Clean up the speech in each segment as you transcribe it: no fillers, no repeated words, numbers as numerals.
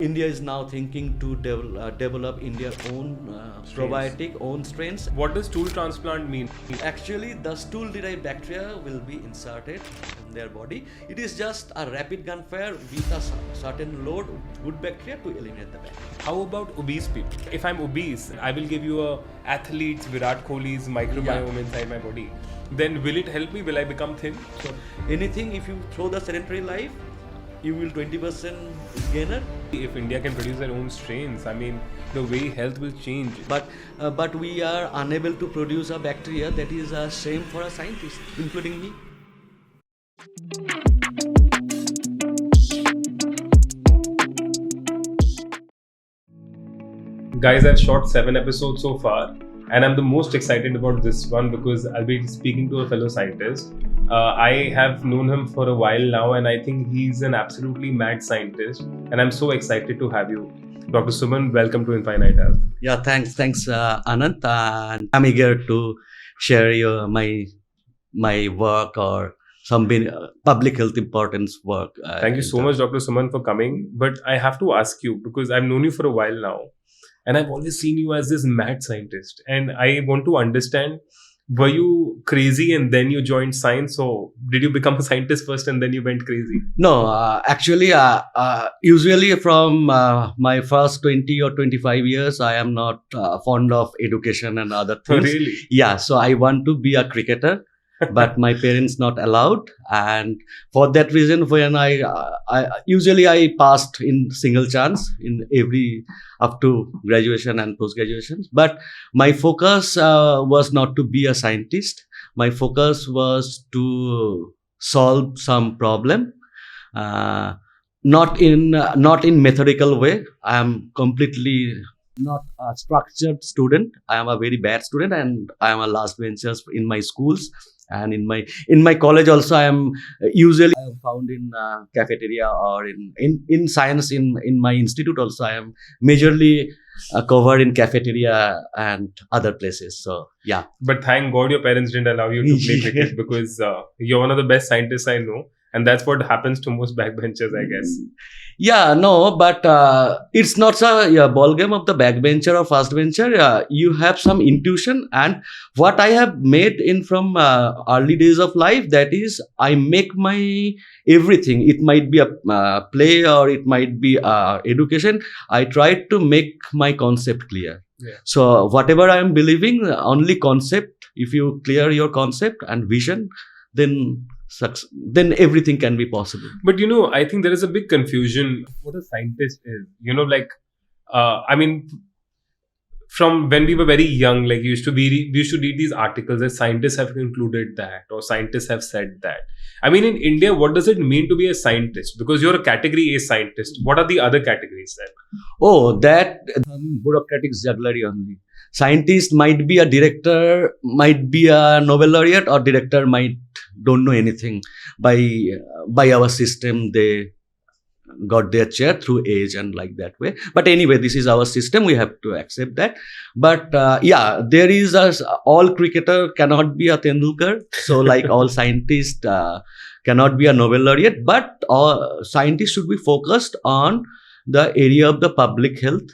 India is now thinking to develop India's own probiotic, own strains. What does stool transplant mean? Actually, the stool-derived bacteria will be inserted in their body. It is just a rapid gunfire with a certain load of good bacteria to eliminate the bacteria. How about obese people? If I'm obese, I will give you a athlete's Virat Kohli's microbiome inside my body. Then will it help me? Will I become thin? So anything, if you throw the sedentary life, you will 20% gainer. If India can produce their own strains, I mean, the way health will change. But we are unable to produce a bacteria. That is a shame for a scientist, including me. Guys, I've shot 7 episodes so far, and I'm the most excited about this one because I'll be speaking to a fellow scientist. I have known him for a while now, and I think he's an absolutely mad scientist, and I'm so excited to have you. Dr. Suman, welcome to Infinite Health. Yeah, thanks, Anant. And I'm eager to share my work or some public health importance work. Thank you so much, Dr. Suman, for coming. But I have to ask you, because I've known you for a while now, and I've always seen you as this mad scientist. And I want to understand, were you crazy and then you joined science, or did you become a scientist first and then you went crazy? No, actually, usually from my first 20 or 25 years, I am not fond of education and other things. Oh, really? Yeah, so I want to be a cricketer. But my parents not allowed, and for that reason, when I usually passed in single chance in every up to graduation and post graduation. But my focus was not to be a scientist. My focus was to solve some problem, not in methodical way. I am completely not a structured student. I am a very bad student, and I am a last benchers in my schools. And in my college also, I am found in cafeteria or in science in my institute also. I am majorly covered in cafeteria and other places. So yeah. But thank God your parents didn't allow you to play cricket, because you're one of the best scientists I know. And that's what happens to most backbenchers, I guess. Yeah, no, but it's not a ball game of the backbencher or first bencher. You have some intuition, and what I have made in from early days of life, that is, I make my everything. It might be a play or it might be education. I try to make my concept clear. Yeah. So whatever I am believing, only concept. If you clear your concept and vision, then everything can be possible. But I think there is a big confusion what a scientist is. I mean, from when we were very young, like we used to read these articles that scientists have concluded that, or scientists have said that. I mean, in India, what does it mean to be a scientist? Because you're a category A scientist. What are the other categories then? Oh, that bureaucratic jugglery only. Scientist might be a director, might be a Nobel laureate, or director might don't know anything. By our system, they got their chair through age and like that way. But anyway, this is our system. We have to accept that. But yeah, there is all cricketer cannot be a Tendulkar. So like all scientists cannot be a Nobel laureate. But all scientists should be focused on the area of the public health,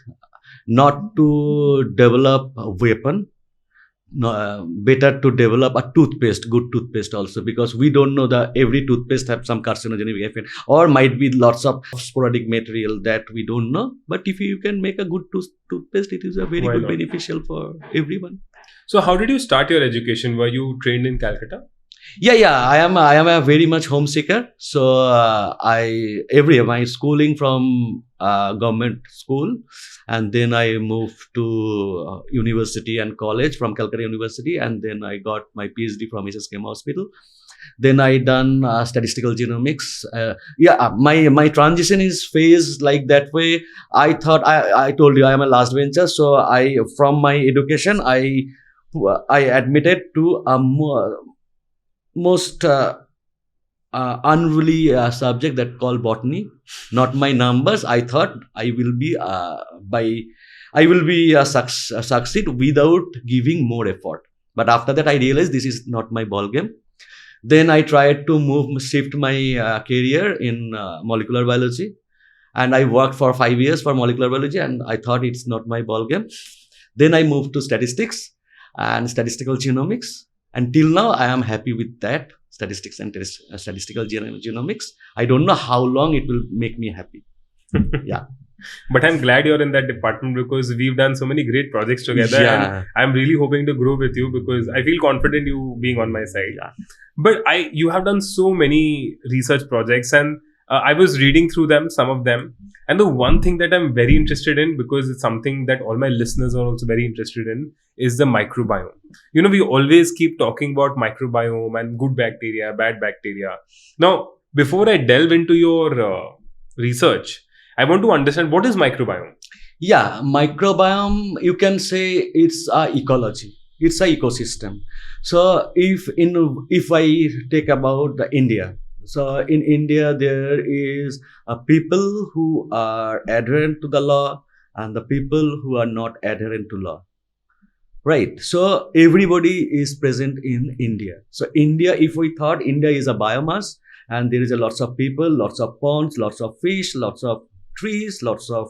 not to develop a weapon. No, better to develop a good toothpaste also, because we don't know every toothpaste have some carcinogenic effect, or might be lots of sporadic material that we don't know. But if you can make a good toothpaste, it is a very good beneficial for everyone. So how did you start your education? Were you trained in Calcutta? Yeah. I am a very much homeseeker. So my schooling from government school, and then I moved to university and college from Calcutta University, and then I got my Ph.D. from ICMR Hospital. Then I done statistical genomics. My transition is phased like that way. I thought I told you I am a last bencher, so from my education I admitted to a most unruly subject that called botany. Not my numbers. I thought I will be succeed without giving more effort. But after that, I realized this is not my ball game. Then I tried to shift my career in molecular biology. and I worked for 5 years for molecular biology, and I thought it's not my ballgame. Then I moved to statistics and statistical genomics. Until now, I am happy with that, statistics and statistical genomics. I don't know how long it will make me happy. Yeah. But I'm glad you're in that department because we've done so many great projects together. Yeah. And I'm really hoping to grow with you because I feel confident you being on my side. Yeah. But you have done so many research projects, and I was reading through them, some of them. And the one thing that I'm very interested in, because it's something that all my listeners are also very interested in, is the microbiome. We always keep talking about microbiome and good bacteria, bad bacteria. Now, before I delve into your research, I want to understand, what is microbiome? Yeah, microbiome, you can say it's a ecology. It's a ecosystem. So if I take about the India, so in India there is people who are adherent to the law and the people who are not adherent to law. Right. So everybody is present in India. So India, if we thought India is a biomass and there is a lots of people, lots of ponds, lots of fish, lots of trees, lots of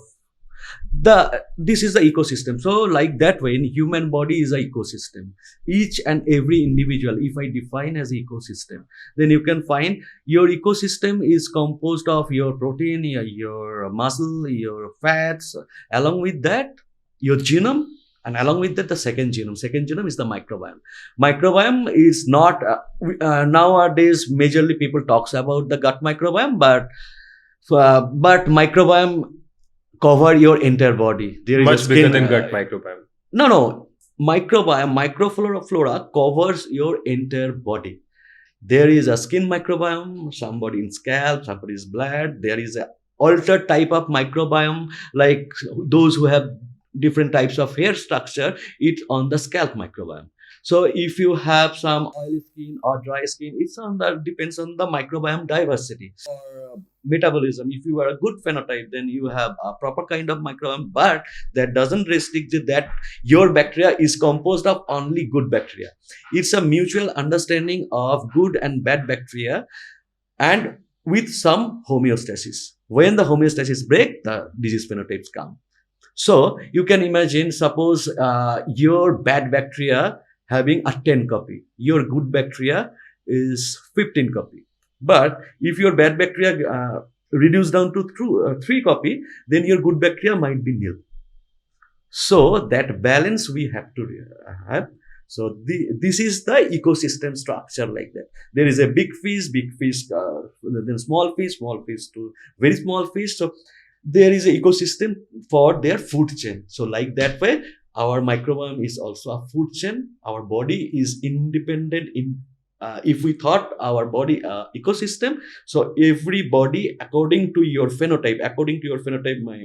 this is the ecosystem. So like that way, in human body is a ecosystem. Each and every individual, if I define as ecosystem, then you can find your ecosystem is composed of your protein, your muscle, your fats, along with that your genome, and along with that the second genome is the microbiome. Microbiome is not nowadays majorly people talks about the gut microbiome, but microbiome cover your entire body. There is Much bigger than gut microbiome. No. Microbiome, flora covers your entire body. There is a skin microbiome, somebody in scalp, somebody's blood. There is a altered type of microbiome, like those who have different types of hair structure, it's on the scalp microbiome. So if you have some oily skin or dry skin, depends on the microbiome diversity. Or metabolism, if you are a good phenotype, then you have a proper kind of microbiome, but that doesn't restrict that your bacteria is composed of only good bacteria. It's a mutual understanding of good and bad bacteria, and with some homeostasis. When the homeostasis break, the disease phenotypes come. So you can imagine, suppose your bad bacteria having a 10 copy, your good bacteria is 15 copy. But if your bad bacteria reduce down to 3 copy, then your good bacteria might be nil. So that balance we have to have. So this is the ecosystem structure like that. There is a big fish, then small fish to very small fish. So there is an ecosystem for their food chain. So like that way, our microbiome is also a food chain. Our body is independent in, if we thought our body ecosystem, so every body according to your phenotype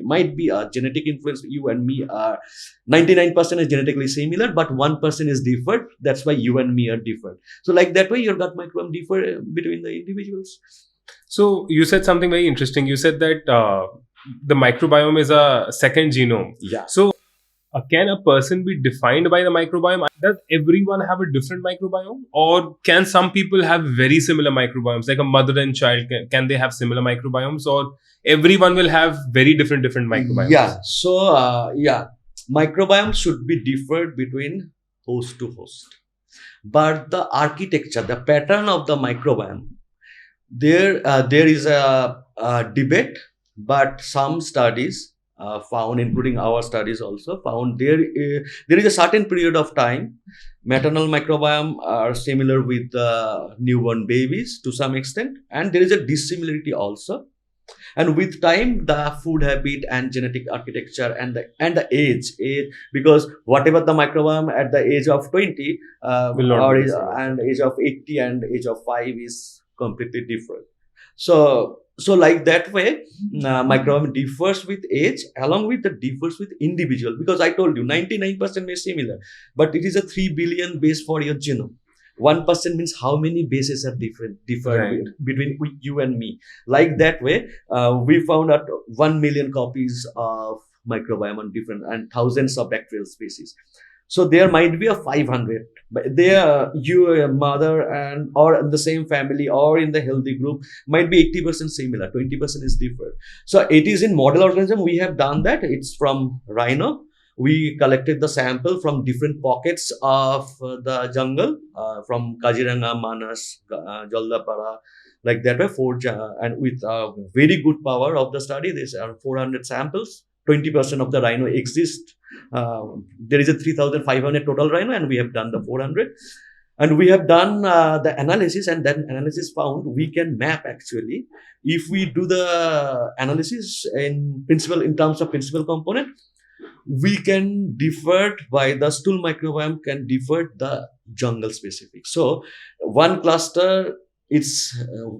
might be a genetic influence. You and me are 99% is genetically similar, but 1% is different. That's why you and me are different. So like that way, your gut microbiome differ between the individuals. So you said something very interesting. You said that the microbiome is a second genome. Yeah. So can a person be defined by the microbiome? Does everyone have a different microbiome? Or can some people have very similar microbiomes? Like a mother and child, can they have similar microbiomes? Or everyone will have very different microbiomes? Yeah. So, microbiome should be differed between host to host. But the architecture, the pattern of the microbiome, there is a debate, but some studies found, including our studies also, found there is a certain period of time maternal microbiome are similar with the newborn babies to some extent, and there is a dissimilarity also. And with time, the food habit and genetic architecture and the age, because whatever the microbiome at the age of 20 and age of 80 and age of 5 is completely different. So like that way, microbiome differs with age, along with the differs with individual. Because I told you, 99% is similar, but it is a 3 billion base for your genome. 1% means how many bases are different Right. between you and me. Like that way, we found out 1 million copies of microbiome on different and thousands of bacterial species. So there might be a 500, but there your mother and or in the same family or in the healthy group might be 80% similar, 20% is different. So it is in model organism we have done that. It's from rhino. We collected the sample from different pockets of the jungle, from Kaziranga, Manas, Jaldapara, like that way, and with very good power of the study. These are 400 samples. 20% of the rhino exist. There is a 3,500 total rhino, and we have done the 400. And we have done the analysis, and that analysis found we can map actually. If we do the analysis in terms of principal component, we can differ by the stool microbiome can differ the jungle specific. So one cluster, it's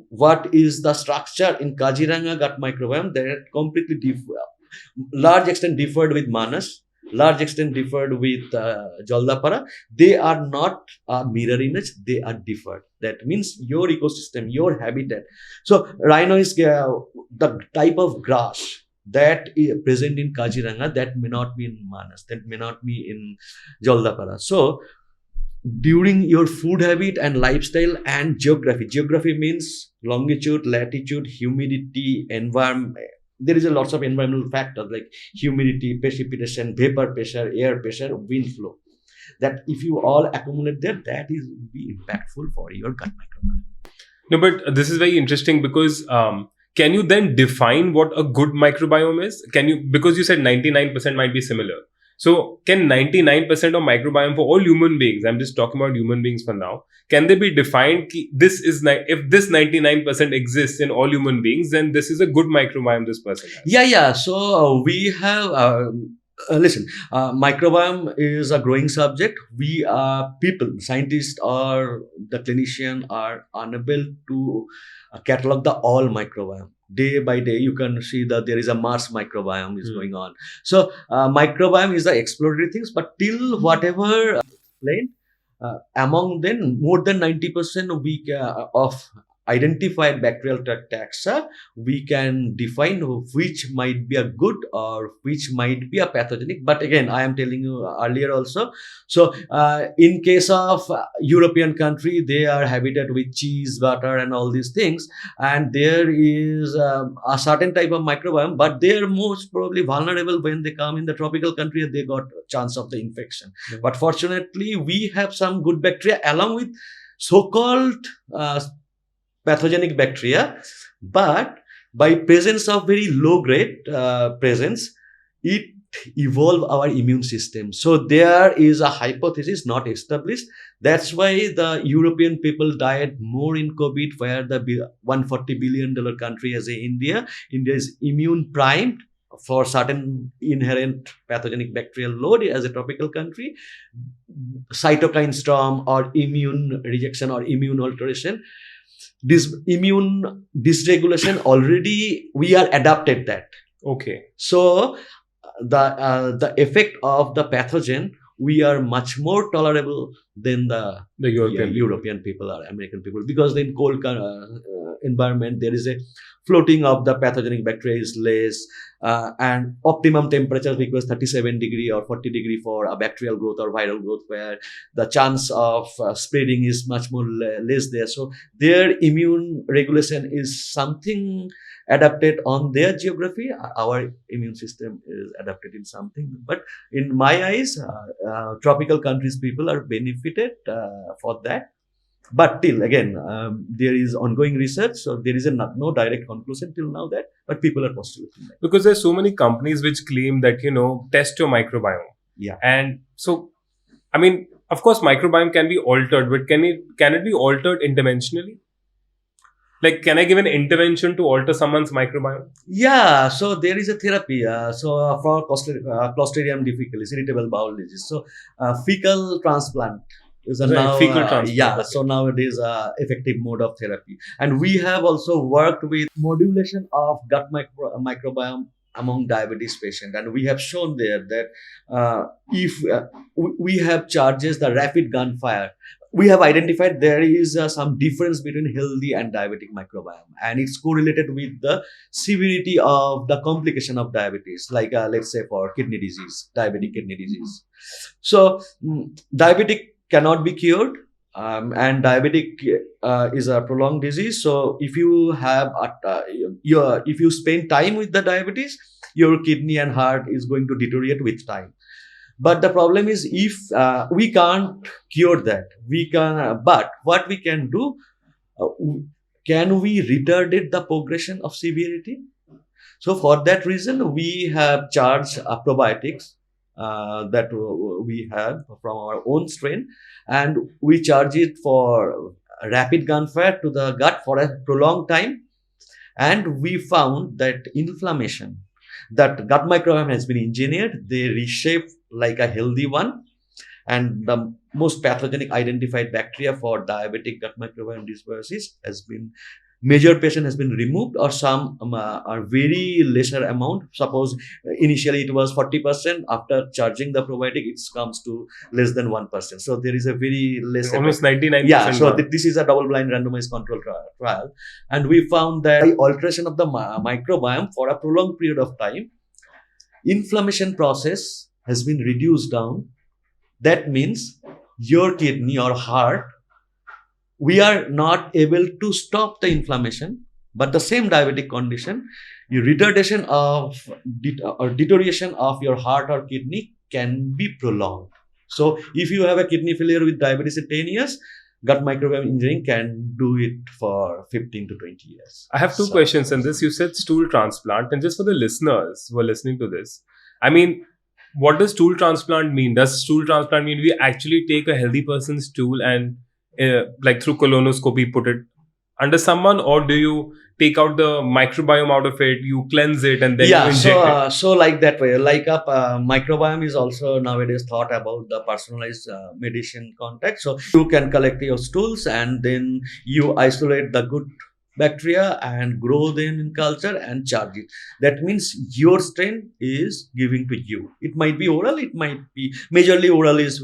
what is the structure in Kaziranga gut microbiome that completely large extent differed with Manas, large extent differed with Jaldapara. They are not a mirror image, they are differed. That means your ecosystem, your habitat. So rhino is the type of grass that is present in Kaziranga that may not be in Manas, that may not be in Jaldapara. So during your food habit and lifestyle and geography means longitude, latitude, humidity, environment. There is a lots of environmental factors like humidity, precipitation, vapor pressure, air pressure, wind flow. That if you all accumulate there, that is be impactful for your gut microbiome. No, but this is very interesting because can you then define what a good microbiome is? Can you, because you said 99% might be similar. So can 99% of microbiome for all human beings, I'm just talking about human beings for now, can they be defined? This is if this 99% exists in all human beings, then this is a good microbiome this person has. Yeah. So we have listen, microbiome is a growing subject. We are people, scientists or the clinician are unable to catalog the all microbiome. Day by day, you can see that there is a Mars microbiome is going on. So microbiome is the exploratory things, but till whatever explained, among them, more than 90% of identified bacterial taxa, we can define which might be a good or which might be a pathogenic. But again, I am telling you earlier also. So in case of European country, they are habitat with cheese, butter and all these things. And there is a certain type of microbiome, but they are most probably vulnerable when they come in the tropical country, they got a chance of the infection. But fortunately, we have some good bacteria along with so-called pathogenic bacteria, but by presence of very low grade presence, it evolve our immune system. So there is a hypothesis not established. That's why the European people died more in COVID, where the $140 billion country as India is immune primed for certain inherent pathogenic bacterial load as a tropical country, cytokine storm or immune rejection or immune alteration. This immune dysregulation already we are adapted that. Okay. So the effect of the pathogen we are much more tolerable than the European people or American people, because in cold environment there is a floating of the pathogenic bacteria is less, and optimum temperature requires 37 degree or 40 degree for a bacterial growth or viral growth, where the chance of spreading is much more less there. So their immune regulation is something adapted on their geography. Our immune system is adapted in something. But in my eyes, tropical countries people are benefited for that. But till again, there is ongoing research, so there is no direct conclusion till now that, but people are postulating that. Because there's so many companies which claim that, test your microbiome. Yeah. And so, I mean, of course, microbiome can be altered, but can it be altered interventionally? Like, can I give an intervention to alter someone's microbiome? Yeah, so there is a therapy. For Clostridium difficile, irritable bowel disease. So fecal transplant is now fecal transplant. Yeah. Okay. So nowadays, effective mode of therapy, and we have also worked with modulation of gut microbiome among diabetes patients, and we have shown there that if we have charges the rapid gunfire. we have identified there is some difference between healthy and diabetic microbiome, and it's correlated with the severity of the complication of diabetes, like let's say for kidney disease, diabetic kidney disease. So diabetic cannot be cured, and diabetic is a prolonged disease. So if you have if you spend time with the diabetes, your kidney and heart is going to deteriorate with time. But the problem is, if we can't cure that, we can. But what we can do, uh, can we retarded the progression of severity? So for that reason, we have charged probiotics that we have from our own strain, and we charge it for rapid gunfire to the gut for a prolonged time. And we found that inflammation, that gut microbiome has been engineered, they reshape like a healthy one, and the most pathogenic identified bacteria for diabetic gut microbiome dysbiosis has been, major patient has been removed, or some are very lesser amount. Suppose initially it was 40%, after charging the probiotic it comes to less than 1%. So there is a very less Almost 99%. Yeah, so this is a double-blind randomized control trial, and we found that by alteration of the microbiome for a prolonged period of time, inflammation process has been reduced down. That means your kidney or heart, we are not able to stop the inflammation, but the same diabetic condition, your retardation of or deterioration of your heart or kidney can be prolonged. So if you have a kidney failure with diabetes at 10 years, gut microbiome engineering can do it for 15 to 20 years. I have two questions in this. You said stool transplant, and just for the listeners who are listening to this, I mean, what does stool transplant mean? Does stool transplant mean we actually take a healthy person's stool and like through colonoscopy put it under someone, or do you take out the microbiome out of it, you cleanse it, and then you inject it? So like that way, like a microbiome is also nowadays thought about the personalized medicine context. So you can collect your stools and then you isolate the good bacteria and grow them in culture and charge it. That means your strain is giving to you. It might be oral, it might be majorly oral is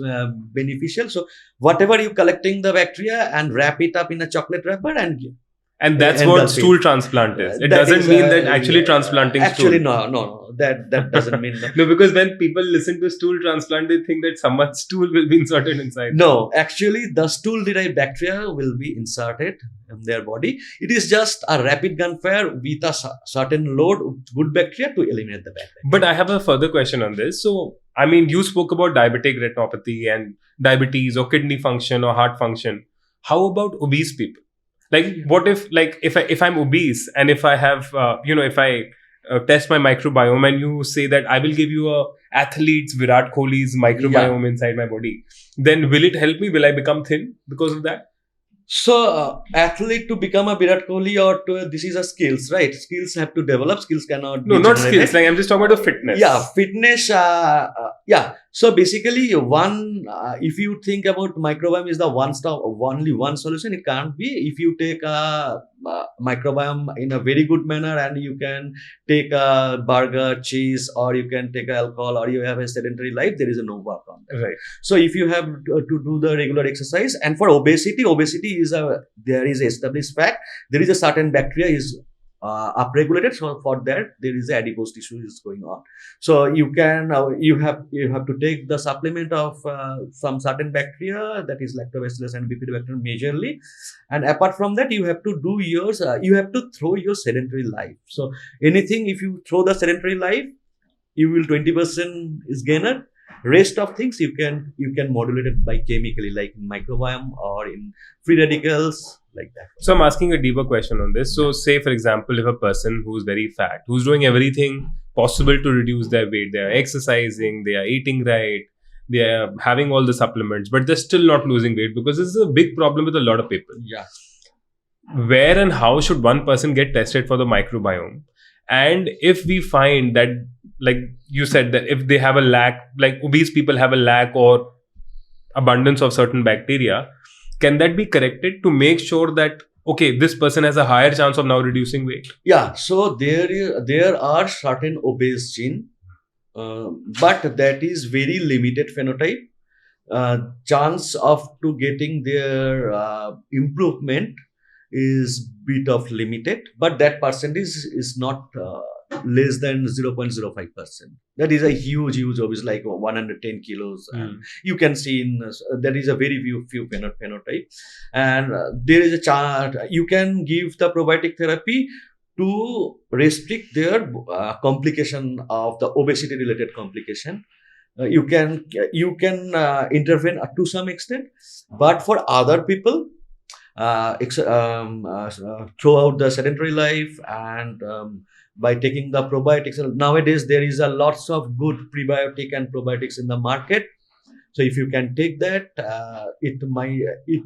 beneficial. So whatever you collecting the bacteria and wrap it up in a chocolate wrapper and give. And that's what stool transplant is. It doesn't mean that actually transplanting actually stool. No, that doesn't mean that. No, because when people listen to stool transplant, they think that someone's stool will be inserted inside. No, actually the stool derived bacteria will be inserted in their body. It is just a rapid gunfire with a certain load of good bacteria to eliminate the bad bacteria. But I have a further question on this. So, I mean, you spoke about diabetic retinopathy and diabetes or kidney function or heart function. How about obese people? Like, what if I'm obese and if I have, if I test my microbiome and you say that I will give you a athlete's Virat Kohli's microbiome inside my body, then will it help me? Will I become thin because of that? So, athlete to become a Virat Kohli or to, this is a skills, right? Skills have to develop. Skills cannot be not generated. skills. Like, I'm just talking about the fitness. Yeah, fitness. Yeah. So basically, if you think about microbiome is the only one solution. It can't be. If you take a microbiome in a very good manner and you can take a burger, cheese, or you can take alcohol, or you have a sedentary life, there is no work on that. Right. So if you have to do the regular exercise, and for obesity is there is established fact, there is a certain bacteria is upregulated. So for that there is adipose tissue is going on. So you can you have to take the supplement of some certain bacteria, that is lactobacillus and bifidobacterium majorly, and apart from that you have to do yours. You have to throw your sedentary life. So anything, if you throw the sedentary life, you will 20% is gainer. Rest of things you can modulate it by chemically, like in microbiome or in free radicals, like that. So I'm asking a deeper question on this. So say, for example, if a person who's very fat, who's doing everything possible to reduce their weight, they are exercising, they are eating right, they are having all the supplements, but they're still not losing weight, because this is a big problem with a lot of people. Yeah. Where and how should one person get tested for the microbiome? And if we find that, like you said, that if they have a lack, like obese people have a lack or abundance of certain bacteria, can that be corrected to make sure that, okay, this person has a higher chance of now reducing weight? Yeah, so there are certain obese gene, but that is very limited phenotype. chance of to getting their improvement is bit of limited, but that percentage is not less than 0.05%. That is a huge obvious, like 110 kilos. And you can see in there is a very few phenotype, and there is a chart you can give the probiotic therapy to restrict their complication of the obesity related complication. You can intervene to some extent, but for other people, throughout the sedentary life, and by taking the probiotics, nowadays there is a lots of good prebiotic and probiotics in the market. So if you can take that, it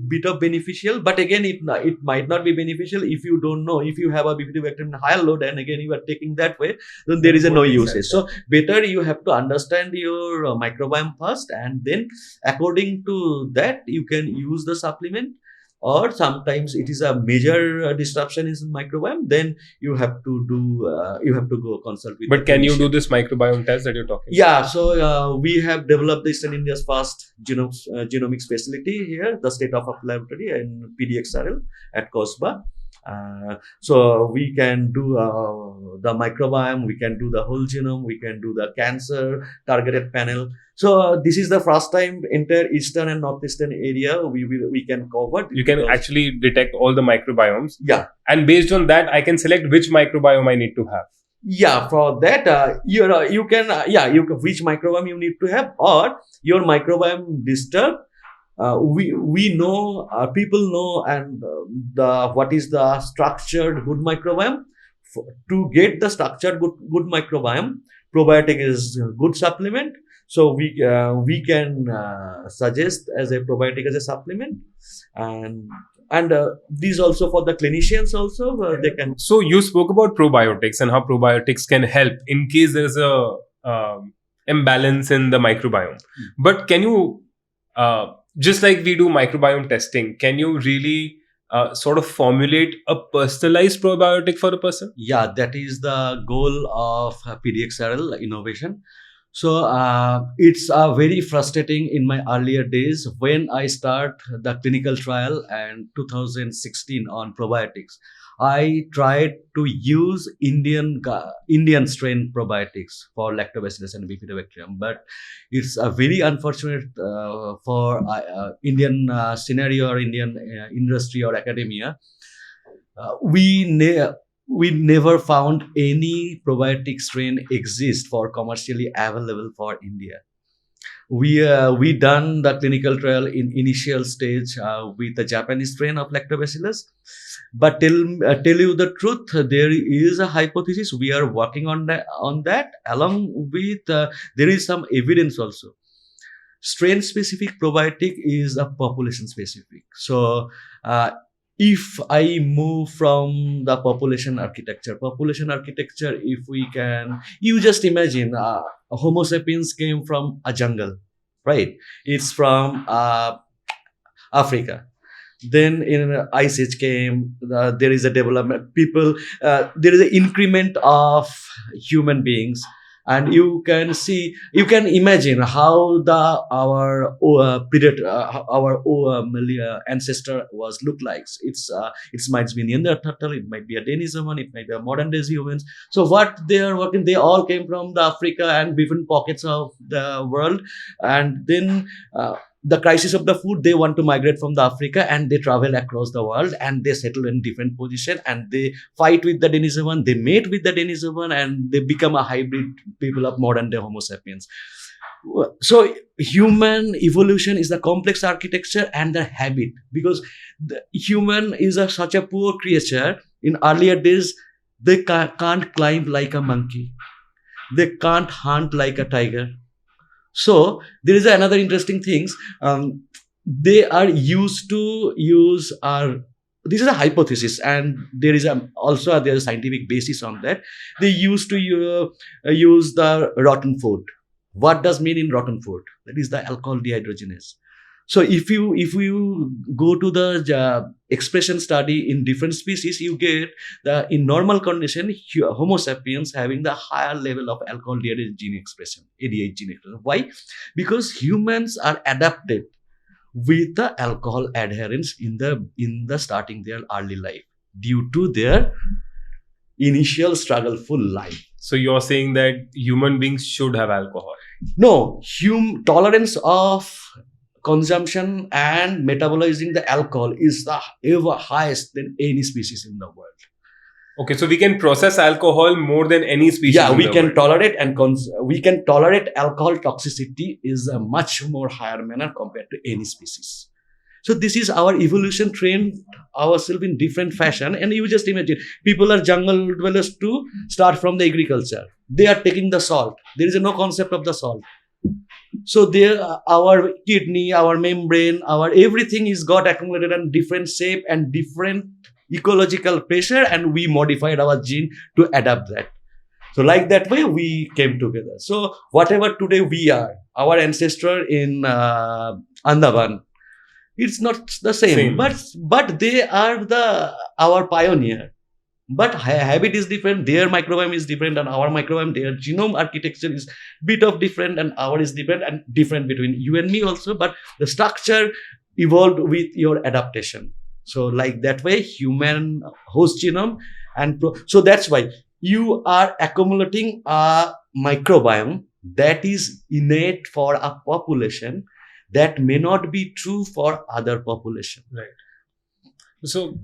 bit of beneficial, but again it might not be beneficial if you don't know. If you have a bifidobacterium in higher load and again you are taking that way, then there is a no usage. So better you have to understand your microbiome first, and then according to that you can use the supplement. Or sometimes it is a major disruption in microbiome, then you have to go consult with. But can you do this microbiome test that you're talking? Yeah, so we have developed this in India's first genomics facility here, the state of art laboratory in PDXRL at Kosba. So we can do the microbiome, we can do the whole genome, we can do the cancer targeted panel. So this is the first time entire eastern and northeastern area we can cover. You can actually detect all the microbiomes. Yeah, and based on that, I can select which microbiome I need to have. Yeah, for that you can which microbiome you need to have, or your microbiome disturbed. We know, people know, and what is the structured good microbiome. To get the structured good microbiome, probiotic is a good supplement. So we can suggest as a probiotic as a supplement, and these also for the clinicians also, they can. So you spoke about probiotics and how probiotics can help in case there is a imbalance in the microbiome. But can you just like we do microbiome testing, can you really sort of formulate a personalized probiotic for a person? Yeah, that is the goal of PDXRL innovation. So it's very frustrating in my earlier days when I start the clinical trial in 2016 on probiotics. I tried to use Indian strain probiotics for lactobacillus and bifidobacterium, but it's a very unfortunate for Indian scenario or Indian industry or academia. We never found any probiotic strain exist for commercially available for India. We done the clinical trial in initial stage with the Japanese strain of lactobacillus, but tell you the truth, there is a hypothesis we are working on that along with there is some evidence also. Strain specific probiotic is a population specific. So if I move from the population architecture, if we can, you just imagine Homo sapiens came from a jungle, right? It's from Africa. Then in Ice Age came, there is a development, people, there is an increment of human beings. And you can imagine how our predator, our ancestor was look like. It might be Neanderthal, it might be a Denisovan, it might be a modern day humans. So what they are working, they all came from the Africa and different pockets of the world, and then the crisis of the food, they want to migrate from the Africa and they travel across the world and they settle in different position and they fight with the Denisovan, they mate with the Denisovan, and they become a hybrid people of modern day Homo sapiens. So human evolution is the complex architecture and the habit, because the human is such a poor creature. In earlier days, they can't climb like a monkey, they can't hunt like a tiger. So there is another interesting things. They are used to use this is a hypothesis, and there is also there is a scientific basis on that. They used to use the rotten food. What does mean in rotten food? That is the alcohol dehydrogenase. So if you go to the expression study in different species, you get in normal condition Homo sapiens having the higher level of alcohol dehydrogenase gene expression, ADH gene expression. Why? Because humans are adapted with the alcohol adherence in the starting their early life due to their initial struggleful life. So you're saying that human beings should have alcohol? No, tolerance of consumption and metabolizing the alcohol is the ever highest than any species in the world. Okay, so we can process alcohol more than any species. Yeah, in we the can world. tolerate we can tolerate alcohol toxicity is a much more higher manner compared to any species. So this is our evolution trained ourselves in different fashion. And you just imagine, people are jungle dwellers to start from the agriculture. They are taking the salt. There is no concept of the salt. So there, our kidney, our membrane, our everything is got accumulated in different shape and different ecological pressure, and we modified our gene to adapt that. So like that way we came together. So whatever today we are, our ancestor in Andaman, it's not the same. But they are our pioneer. But habit is different, their microbiome is different, and our microbiome, their genome architecture is bit of different, and our is different, and different between you and me also. But the structure evolved with your adaptation. So like that way, human host genome so that's why you are accumulating a microbiome that is innate for a population that may not be true for other population. Right. So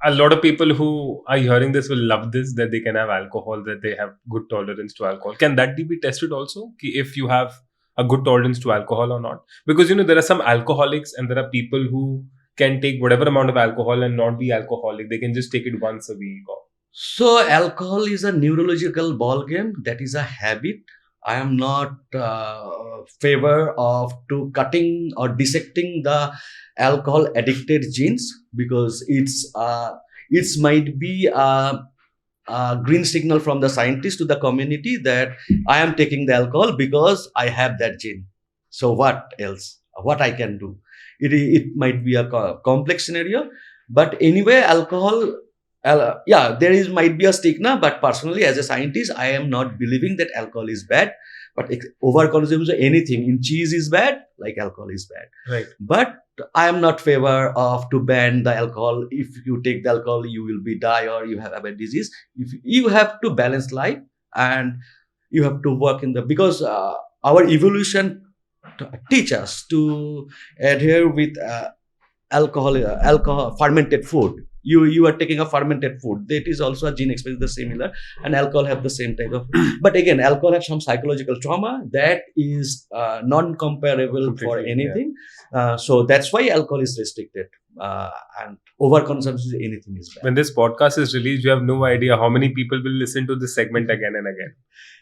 a lot of people who are hearing this will love this, that they can have alcohol, that they have good tolerance to alcohol. Can that be tested also? If you have a good tolerance to alcohol or not? Because, there are some alcoholics and there are people who can take whatever amount of alcohol and not be alcoholic. They can just take it once a week. So alcohol is a neurological ball game. That is a habit. I am not favor of cutting or dissecting the alcohol addicted genes, because it's might be a green signal from the scientist to the community that I am taking the alcohol because I have that gene. So what else? What I can do? It might be a complex scenario, but anyway, alcohol. There might be a stigma, but personally, as a scientist, I am not believing that alcohol is bad. But overconsumption, anything in cheese is bad, like alcohol is bad. Right. But I am not favor of to ban the alcohol. If you take the alcohol, you will be die or you have a bad disease. If you have to balance life, and you have to work because our evolution teach us to adhere with alcohol fermented food. You are taking a fermented food, that is also a gene expression the similar, and alcohol have the same type of. But again, alcohol have some psychological trauma that is non-comparable for anything. So that's why alcohol is restricted, and overconsumption anything is bad. When this podcast is released, you have no idea how many people will listen to this segment again and again,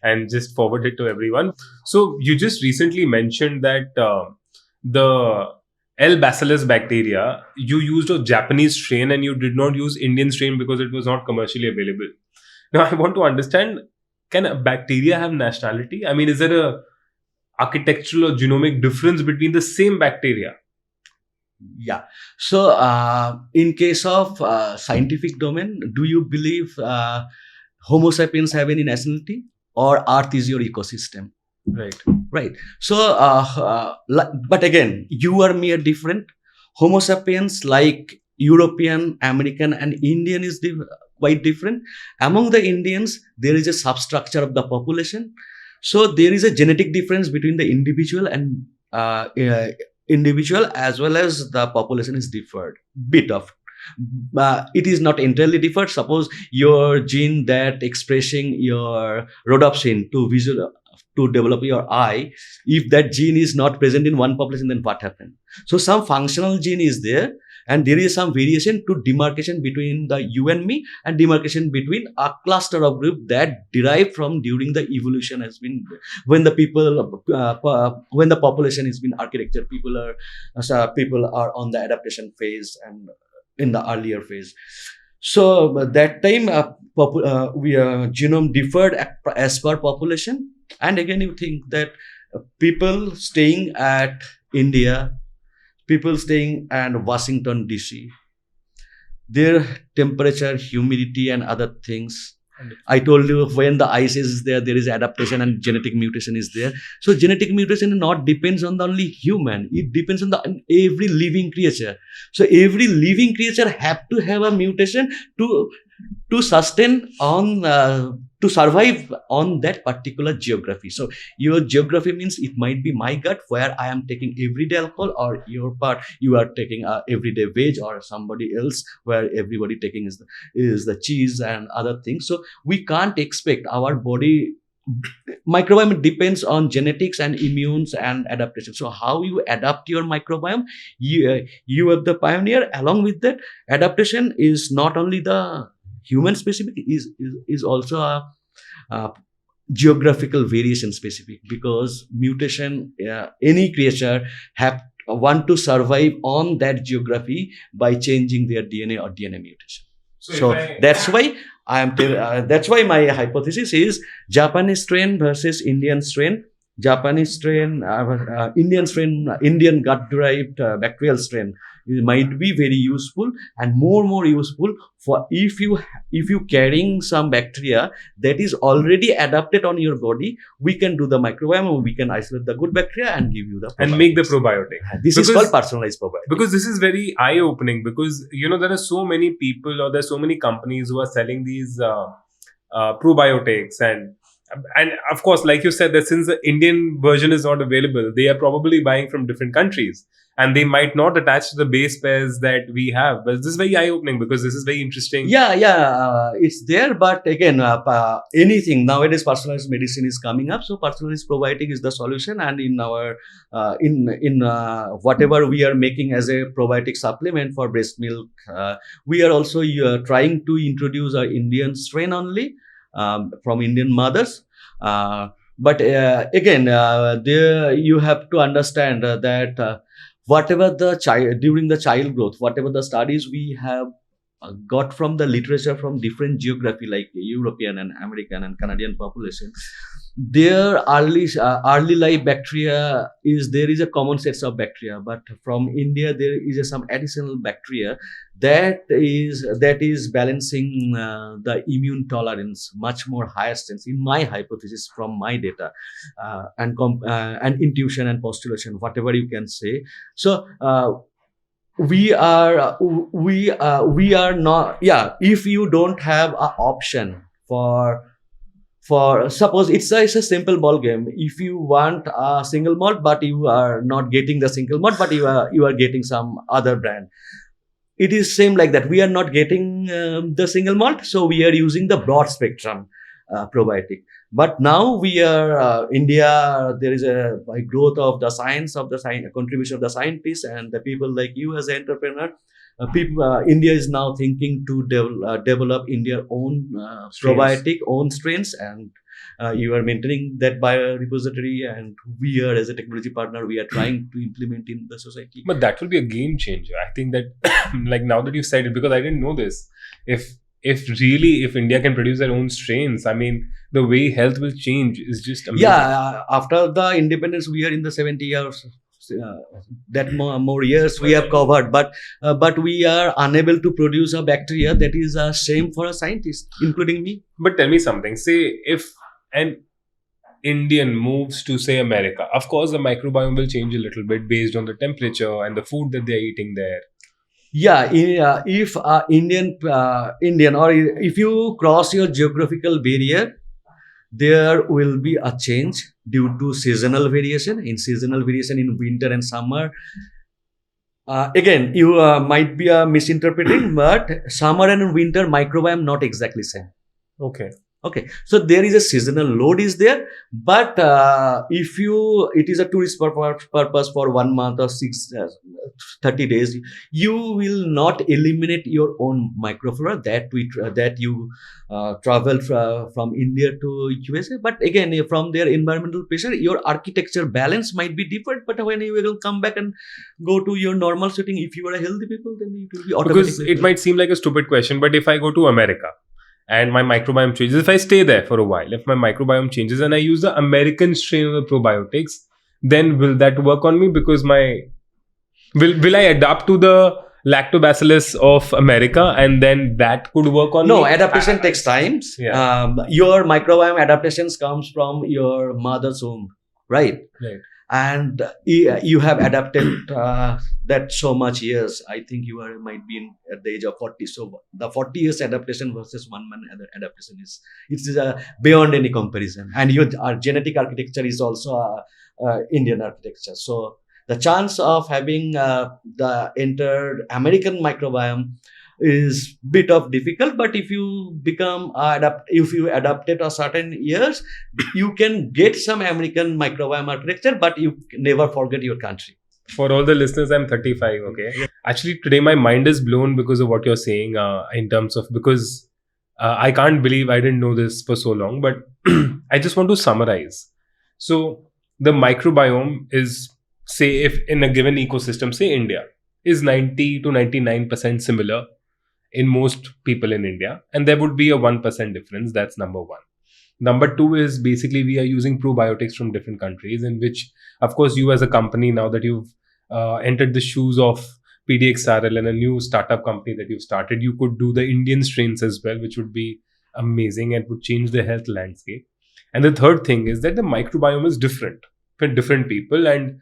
and just forward it to everyone. So you just recently mentioned that the L. bacillus bacteria, you used a Japanese strain and you did not use Indian strain because it was not commercially available. Now, I want to understand, can a bacteria have nationality? I mean, is there a architectural or genomic difference between the same bacteria? Yeah. So, in case of scientific domain, do you believe Homo sapiens have any nationality, or Earth is your ecosystem? Right. So, but again, you or me are different. Homo sapiens, like European, American, and Indian, is quite different. Among the Indians, there is a substructure of the population. So there is a genetic difference between the individual and individual, as well as the population is differed. Bit of. It is not entirely different. Suppose your gene that expressing your rhodopsin to develop your eye, if that gene is not present in one population, then what happens? So some functional gene is there, and there is some variation to demarcation between the you and me, and demarcation between a cluster of group that derived from during the evolution has been, when the population has been architecture, people are on the adaptation phase and in the earlier phase. So that time genome differed as per population. And again, you think that people staying at India, people staying in Washington DC, their temperature, humidity, and other things. I told you when the ice is there, there is adaptation and genetic mutation is there. So genetic mutation not depends on the only human. It depends on the every living creature. So every living creature have to have a mutation to sustain on to survive on that particular geography. So your geography means it might be my gut where I am taking everyday alcohol, or your part you are taking everyday veg, or somebody else where everybody taking is the cheese and other things. So we can't expect our body. Microbiome depends on genetics and immunes and adaptation. So how you adapt your microbiome, you are the pioneer. Along with that, adaptation is not only the human specific, is also a geographical variation specific, because mutation, any creature have want to survive on that geography by changing their DNA or DNA mutation. So that's why that's why my hypothesis is Japanese strain versus Indian strain. Japanese strain, Indian strain, Indian gut-derived bacterial strain might be very useful, and more useful for if you carrying some bacteria that is already adapted on your body. We can do the microbiome, we can isolate the good bacteria and give you the and make the probiotic. This is called personalized probiotic. Because this is very eye-opening, because there are so many people, or there are so many companies who are selling these probiotics, and of course, like you said, that since the Indian version is not available, they are probably buying from different countries, and they might not attach to the base pairs that we have. But this is very eye-opening, because this is very interesting. It's there, but again, anything nowadays, personalized medicine is coming up. So personalized probiotic is the solution, and in our whatever we are making as a probiotic supplement for breast milk, we are also trying to introduce our Indian strain only. From Indian mothers, but again, there you have to understand that whatever the child during the child growth, whatever the studies we have got from the literature from different geography like European and American and Canadian population, their early life bacteria there is a common sets of bacteria, but from India there is some additional bacteria that is balancing the immune tolerance much more higher sense, in my hypothesis from my data, and intuition and postulation, whatever you can say. So we are not, if you don't have an option for suppose it's a simple ball game. If you want a single malt, but you are not getting the single malt, but you are getting some other brand, it is same like that. We are not getting the single malt, so we are using the broad spectrum probiotic. But now we are India. There is a growth of the science, contribution of the scientists and the people like you as an entrepreneur. India is now thinking to develop India's own probiotic, own strains, and you are maintaining that biorepository, and we are as a technology partner, we are trying to implement in the society. But that will be a game changer. I think that like now that you've said it, because I didn't know this, if India can produce their own strains, I mean, the way health will change is just amazing. After the independence, we are in the 70 years. That more years we have covered, but we are unable to produce a bacteria. That is a shame for a scientist, including me. But tell me something. Say if an Indian moves to, say, America, of course the microbiome will change a little bit based on the temperature and the food that they are eating there. If Indian or if you cross your geographical barrier, there will be a change due to seasonal variation. In winter and summer, again, you might be misinterpreting, but summer and winter microbiome not exactly same. Okay, so there is a seasonal load is there, but if it is a tourist purpose for 1 month or 30 days, you will not eliminate your own microflora that you travel from India to USA. But again, from their environmental pressure, your architecture balance might be different. But when you will come back and go to your normal setting, if you are a healthy people, then it will be automatically. Because it might seem like a stupid question, but if I go to America and my microbiome changes, if I stay there for a while, if my microbiome changes and I use the American strain of the probiotics, then will that work on me? Because my Will I adapt to the lactobacillus of America, and then that could work on No, me? adaptation takes time. Yeah. Your microbiome adaptations comes from your mother's womb, right? Right. And you have adapted that so much years. I think you might be at the age of 40. So the 40 years adaptation versus 1 month adaptation is beyond any comparison. And our genetic architecture is also Indian architecture. So the chance of having the entered American microbiome is bit of difficult, but if you if you adapt it a certain years, you can get some American microbiome architecture, but you never forget your country. For all the listeners, I'm 35. Okay. Actually, today my mind is blown because of what you're saying. In terms of, because I can't believe I didn't know this for so long. But I just want to summarize. So the microbiome is, say, if in a given ecosystem, say India, is 90 to 99% similar in most people in India, and there would be a 1% difference. That's number one. Number two is basically we are using probiotics from different countries, in which, of course, you as a company, now that you've entered the shoes of PDXRL and a new startup company that you've started, you could do the Indian strains as well, which would be amazing and would change the health landscape. And the third thing is that the microbiome is different for different people. And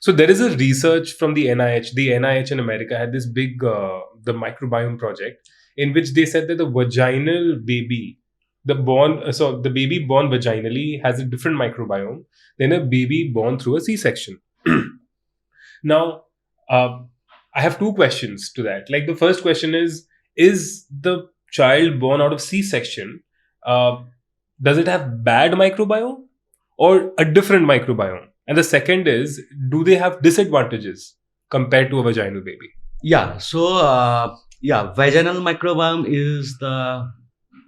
so there is a research from the NIH. The NIH in America had this big, the microbiome project, in which they said that the vaginal baby, the baby born vaginally has a different microbiome than a baby born through a C-section. Now, I have two questions to that. Like, the first question is the child born out of C-section, does it have bad microbiome or a different microbiome? And the second is, do they have disadvantages compared to a vaginal baby? Yeah. So, vaginal microbiome is the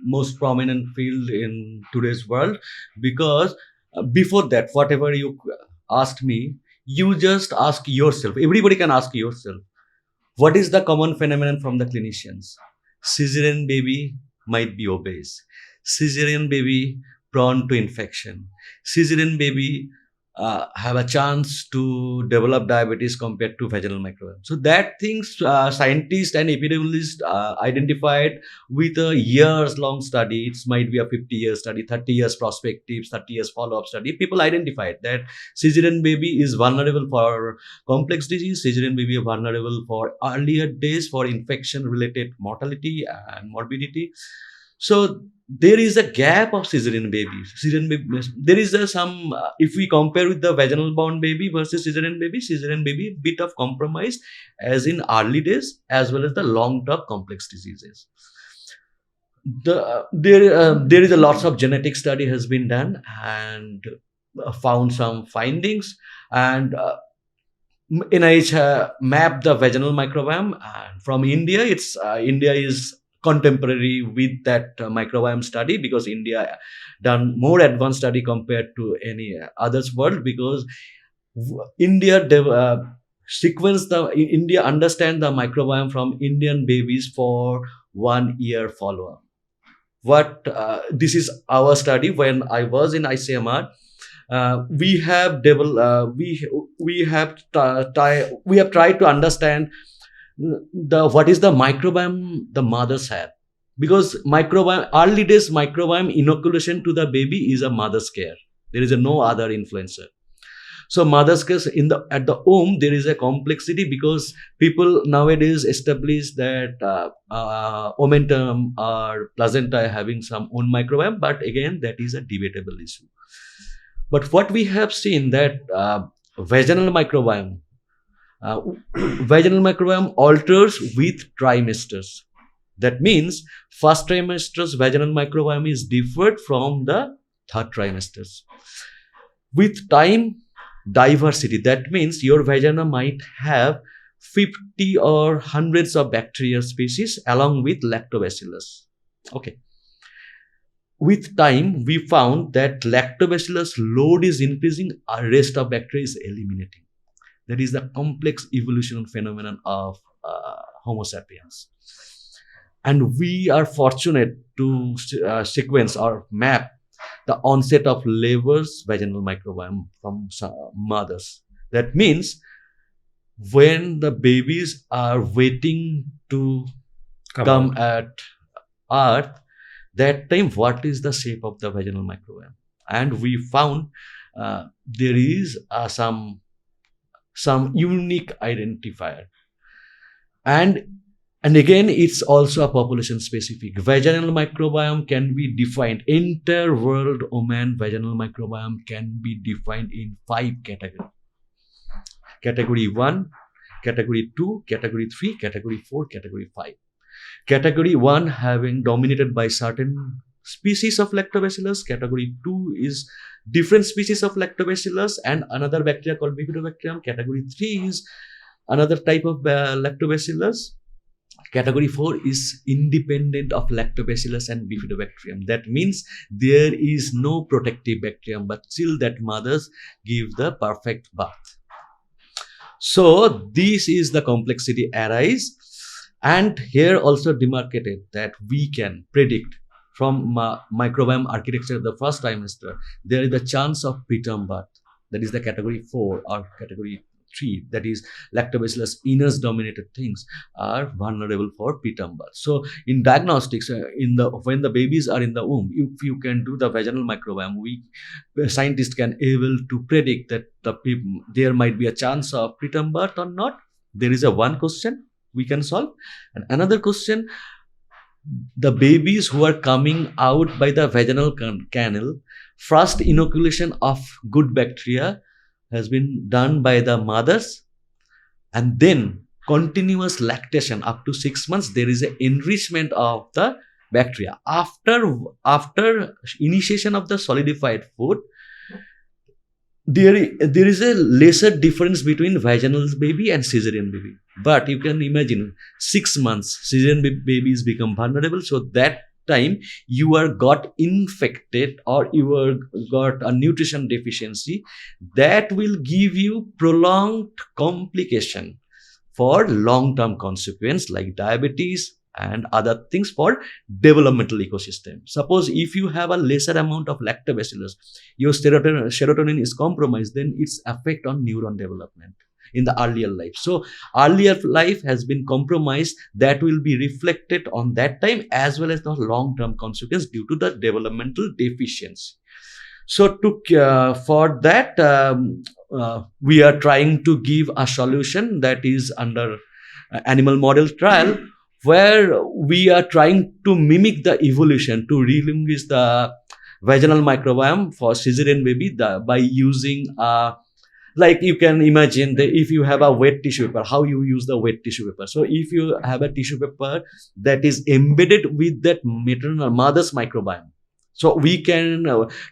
most prominent field in today's world, because before that, whatever you asked me, you just ask yourself. Everybody can ask yourself, what is the common phenomenon from the clinicians? Cesarean baby might be obese. Cesarean baby prone to infection. Cesarean baby have a chance to develop diabetes compared to vaginal microbiome. So that things scientists and epidemiologists identified with a years-long study. It might be a 50-year study, 30 years prospective, 30 years follow-up study. People identified that cesarean baby is vulnerable for complex disease. Cesarean baby is vulnerable for earlier days for infection-related mortality and morbidity. So there is a gap of cesarean babies. There is some, if we compare with the vaginal born baby versus cesarean baby bit of compromise as in early days as well as the long-term complex diseases. There is a lots of genetic study has been done and found some findings, and NIH mapped the vaginal microbiome, and from India, India is contemporary with that microbiome study, because India done more advanced study compared to any others world, because India understand the microbiome from Indian babies for 1 year follow-up. This is our study. When I was in ICMR, we have tried to understand what is the microbiome the mothers have, because early days microbiome inoculation to the baby is a mother's care. There is no other influencer. So mother's care at the womb, there is a complexity, because people nowadays establish that omentum or placenta having some own microbiome, but again that is a debatable issue. But what we have seen that vaginal microbiome alters with trimesters. That means first trimester's vaginal microbiome is different from the third trimesters. With time, diversity. That means your vagina might have 50 or hundreds of bacterial species along with lactobacillus. Okay. With time, we found that lactobacillus load is increasing, our rest of bacteria is eliminating. That is the complex evolution phenomenon of Homo sapiens. And we are fortunate to sequence or map the onset of labor's vaginal microbiome from mothers. That means when the babies are waiting to come out. at earth, that time what is the shape of the vaginal microbiome? And we found there is some unique identifier, and again it's also a population specific. Vaginal microbiome can be defined, entire world woman vaginal microbiome can be defined in 5 categories: category 1, category 2, category 3, category 4, category 5. Category 1 having dominated by certain species of lactobacillus. Category 2 is different species of lactobacillus and another bacteria called bifidobacterium. Category 3 is another type of lactobacillus. Category 4 is independent of lactobacillus and bifidobacterium. That means there is no protective bacterium, but still that mothers give the perfect birth. So this is the complexity arise, and here also demarcated that we can predict from microbiome architecture the first trimester, there is the chance of preterm birth. That is the category 4 or category 3, that is lactobacillus inus dominated things are vulnerable for preterm birth. So in diagnostics, when the babies are in the womb, if you can do the vaginal microbiome, scientists can able to predict that there might be a chance of preterm birth or not. There is a one question we can solve, and another question, the babies who are coming out by the vaginal canal, first inoculation of good bacteria has been done by the mothers, and then continuous lactation up to 6 months, there is an enrichment of the bacteria. After initiation of the solidified food, there is a lesser difference between vaginal baby and cesarean baby. But you can imagine 6 months, cesarean babies become vulnerable. So that time you are got infected or you are got a nutrition deficiency, that will give you prolonged complication for long-term consequence like diabetes and other things for developmental ecosystem. Suppose if you have a lesser amount of lactobacillus, your serotonin is compromised, then its effect on neuron development in the earlier life. So earlier life has been compromised, that will be reflected on that time as well as the long-term consequence due to the developmental deficiency. So for that, we are trying to give a solution that is under animal model trial, where we are trying to mimic the evolution to relinquish the vaginal microbiome for cesarean baby by using like you can imagine that if you have a wet tissue paper, how you use the wet tissue paper. So if you have a tissue paper that is embedded with that maternal mother's microbiome, so we can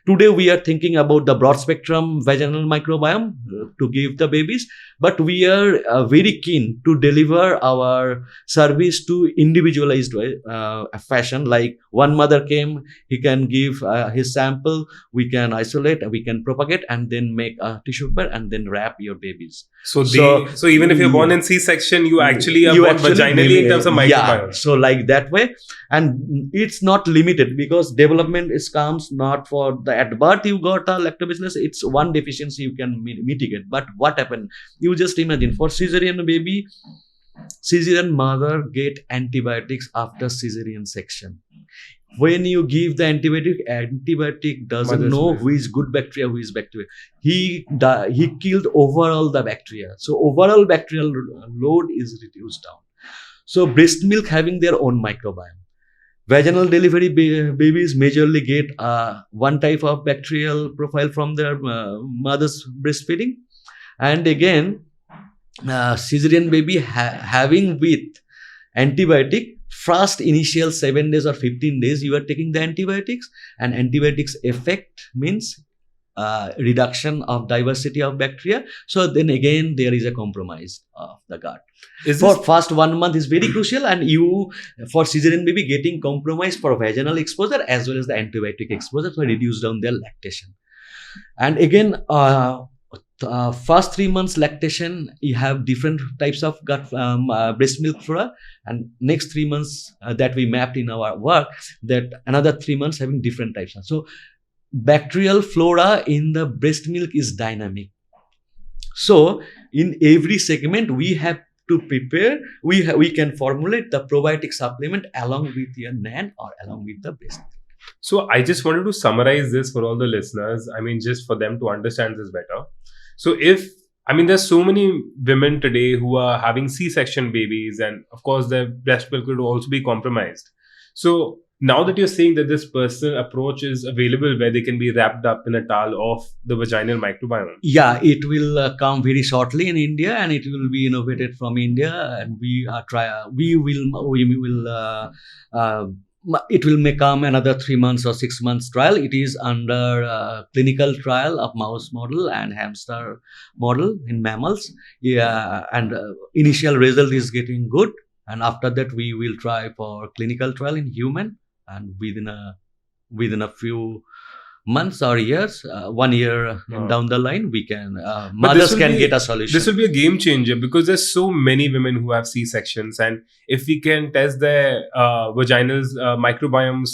today we are thinking about the broad spectrum vaginal microbiome to give the babies, but we are very keen to deliver our service to individualized fashion. Like one mother came, he can give his sample, we can isolate, we can propagate, and then make a tissue paper and then wrap your babies. So even if you're born in C-section, you actually are born vaginally in terms of microbiome. Yeah, so like that way. And it's not limited because development comes not for the at birth you got a lactobacillus, it's one deficiency you can mitigate. But what happened? You just imagine for cesarean baby, cesarean mother get antibiotics after cesarean section. When you give the antibiotic doesn't know who is good bacteria, who is bacteria. He killed overall the bacteria. So overall bacterial load is reduced down. So breast milk having their own microbiome. Vaginal delivery babies majorly get one type of bacterial profile from their mother's breastfeeding. And again, cesarean baby having with antibiotic, first initial 7 days or 15 days you are taking the antibiotics, and antibiotics effect means reduction of diversity of bacteria. So then again there is a compromise of the gut. For first 1 month is very crucial, and you for cesarean baby getting compromised for vaginal exposure as well as the antibiotic exposure, so reduce down their lactation. And again first 3 months lactation, you have different types of gut breast milk flora, and next 3 months that we mapped in our work, that another 3 months having different types. So bacterial flora in the breast milk is dynamic. So in every segment, we have to prepare. We can formulate the probiotic supplement along with your NAN or along with the breast. So I just wanted to summarize this for all the listeners. I mean, just for them to understand this better. So there's so many women today who are having C-section babies, and of course, their breast milk could also be compromised. So now that you're saying that this personal approach is available where they can be wrapped up in a towel of the vaginal microbiome. Yeah, it will come very shortly in India, and it will be innovated from India, and we will it will may come another 3 months or 6 months trial. It is under clinical trial of mouse model and hamster model in mammals. Yeah, and initial result is getting good, and after that we will try for clinical trial in human, and within a few months or years, 1 year down the line, we can mothers can get a solution. This will be a game changer because there's so many women who have C-sections, and if we can test their vaginal microbiomes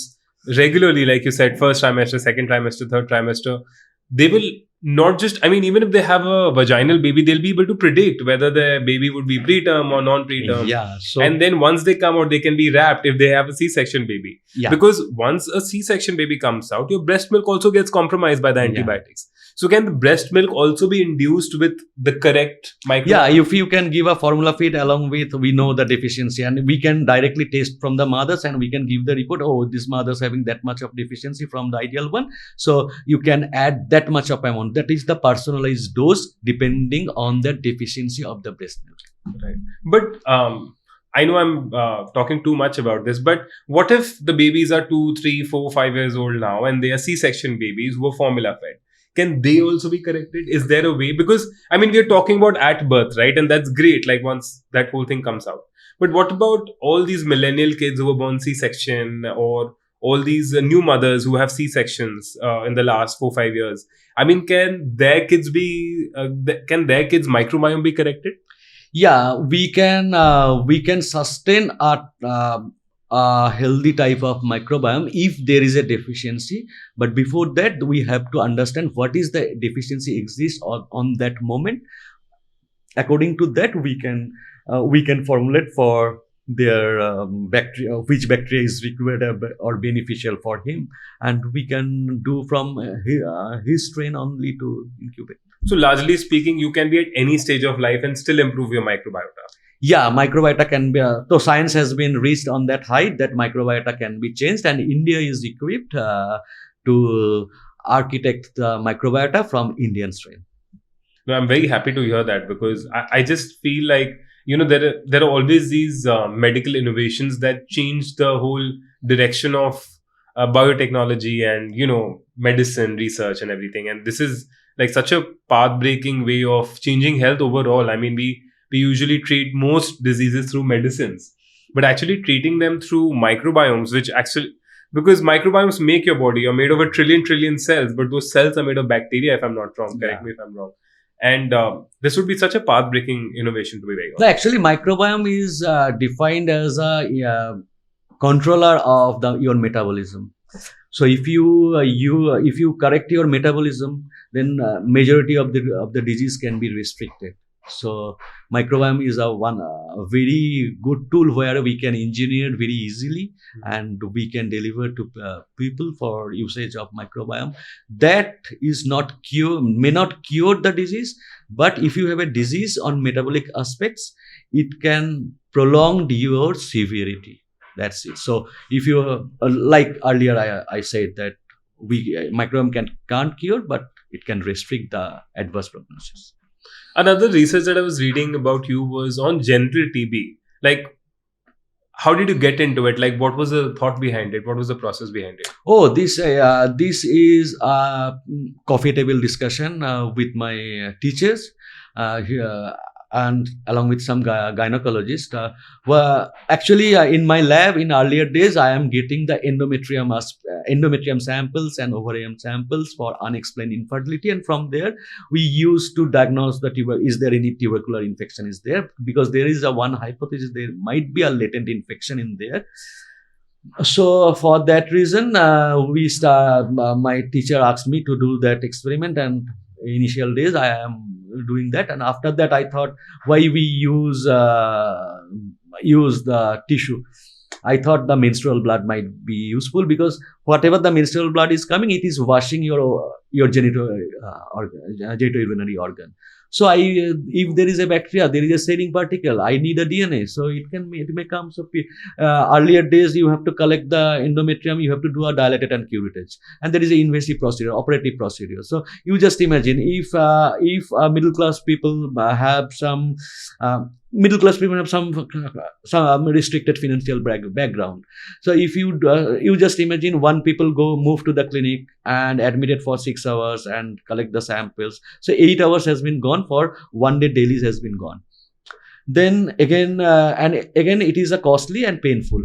regularly, like you said, first trimester, second trimester, third trimester, they will not just, even if they have a vaginal baby, they'll be able to predict whether the baby would be preterm or non-preterm. Yeah. So, and then once they come out, they can be wrapped if they have a C-section baby. Yeah. Because once a C-section baby comes out, your breast milk also gets compromised by the antibiotics. So can the breast milk also be induced with the correct microbiome? Yeah, if you can give a formula feed along with, we know the deficiency, and we can directly test from the mothers, and we can give the report, oh, this mother's having that much of deficiency from the ideal one. So you can add that much of amount. That is the personalized dose depending on the deficiency of the breast milk. Right. But I know I'm talking too much about this, but what if the babies are 2, 3, 4, 5 years old now and they are C-section babies who are formula fed? Can they also be corrected? Is there a way? Because, we're talking about at birth, right? And that's great, like once that whole thing comes out. But what about all these millennial kids who were born C-section, or all these new mothers who have C-sections in the last 4, 5 years? Can their kids microbiome be corrected? Yeah, we can sustain a healthy type of microbiome if there is a deficiency. But before that, we have to understand what is the deficiency exists on that moment. According to that, we can formulate for their bacteria, which bacteria is required or beneficial for him, and we can do from his strain only to incubate. So largely speaking, you can be at any stage of life and still improve your microbiota. Yeah, microbiota can be. So science has been reached on that height that microbiota can be changed, and India is equipped to architect the microbiota from Indian strain. No, I'm very happy to hear that, because I just feel like there are always these medical innovations that change the whole direction of biotechnology and medicine research and everything. And this is like such a path-breaking way of changing health overall. We usually treat most diseases through medicines, but actually treating them through microbiomes, because microbiomes make your body. You're made of a trillion cells, but those cells are made of bacteria, if I'm not wrong. Correct me if I'm wrong. And this would be such a path-breaking innovation, to be very honest. So actually, microbiome is defined as a controller of your metabolism. So if you correct your metabolism, then majority of the disease can be restricted. So microbiome is a very good tool where we can engineer very easily, and we can deliver to people for usage of microbiome. That is may not cure the disease, but if you have a disease on metabolic aspects, it can prolong your severity. That's it. So if you like earlier, I said that microbiome can't cure, but it can restrict the adverse prognosis. Another research that I was reading about you was on genital TB. Like, how did you get into it? Like, what was the thought behind it? What was the process behind it? Oh, this is a coffee table discussion with my teachers here, and along with some gynecologists. Actually, in my lab in earlier days, I am getting the endometrium samples and ovarian samples for unexplained infertility, and from there we used to diagnose is there any tubercular infection is there, because there is one hypothesis there might be a latent infection in there. So for that reason, my teacher asked me to do that experiment, and initial days I am doing that. And after that, I thought, why we use the tissue. I thought the menstrual blood might be useful, because whatever the menstrual blood is coming, it is washing your genitourinary organ. So if there is a bacteria, there is a shedding particle, I need a DNA. So it may come. So earlier days, you have to collect the endometrium, you have to do a dilated and curettage, and there is an invasive procedure, operative procedure. So you just imagine if middle class people have some restricted financial background. So if you just imagine, one people move to the clinic and admitted for 6 hours and collect the samples. So 8 hours has been gone, for one day dailies has been gone. Then again, it is a costly and painful.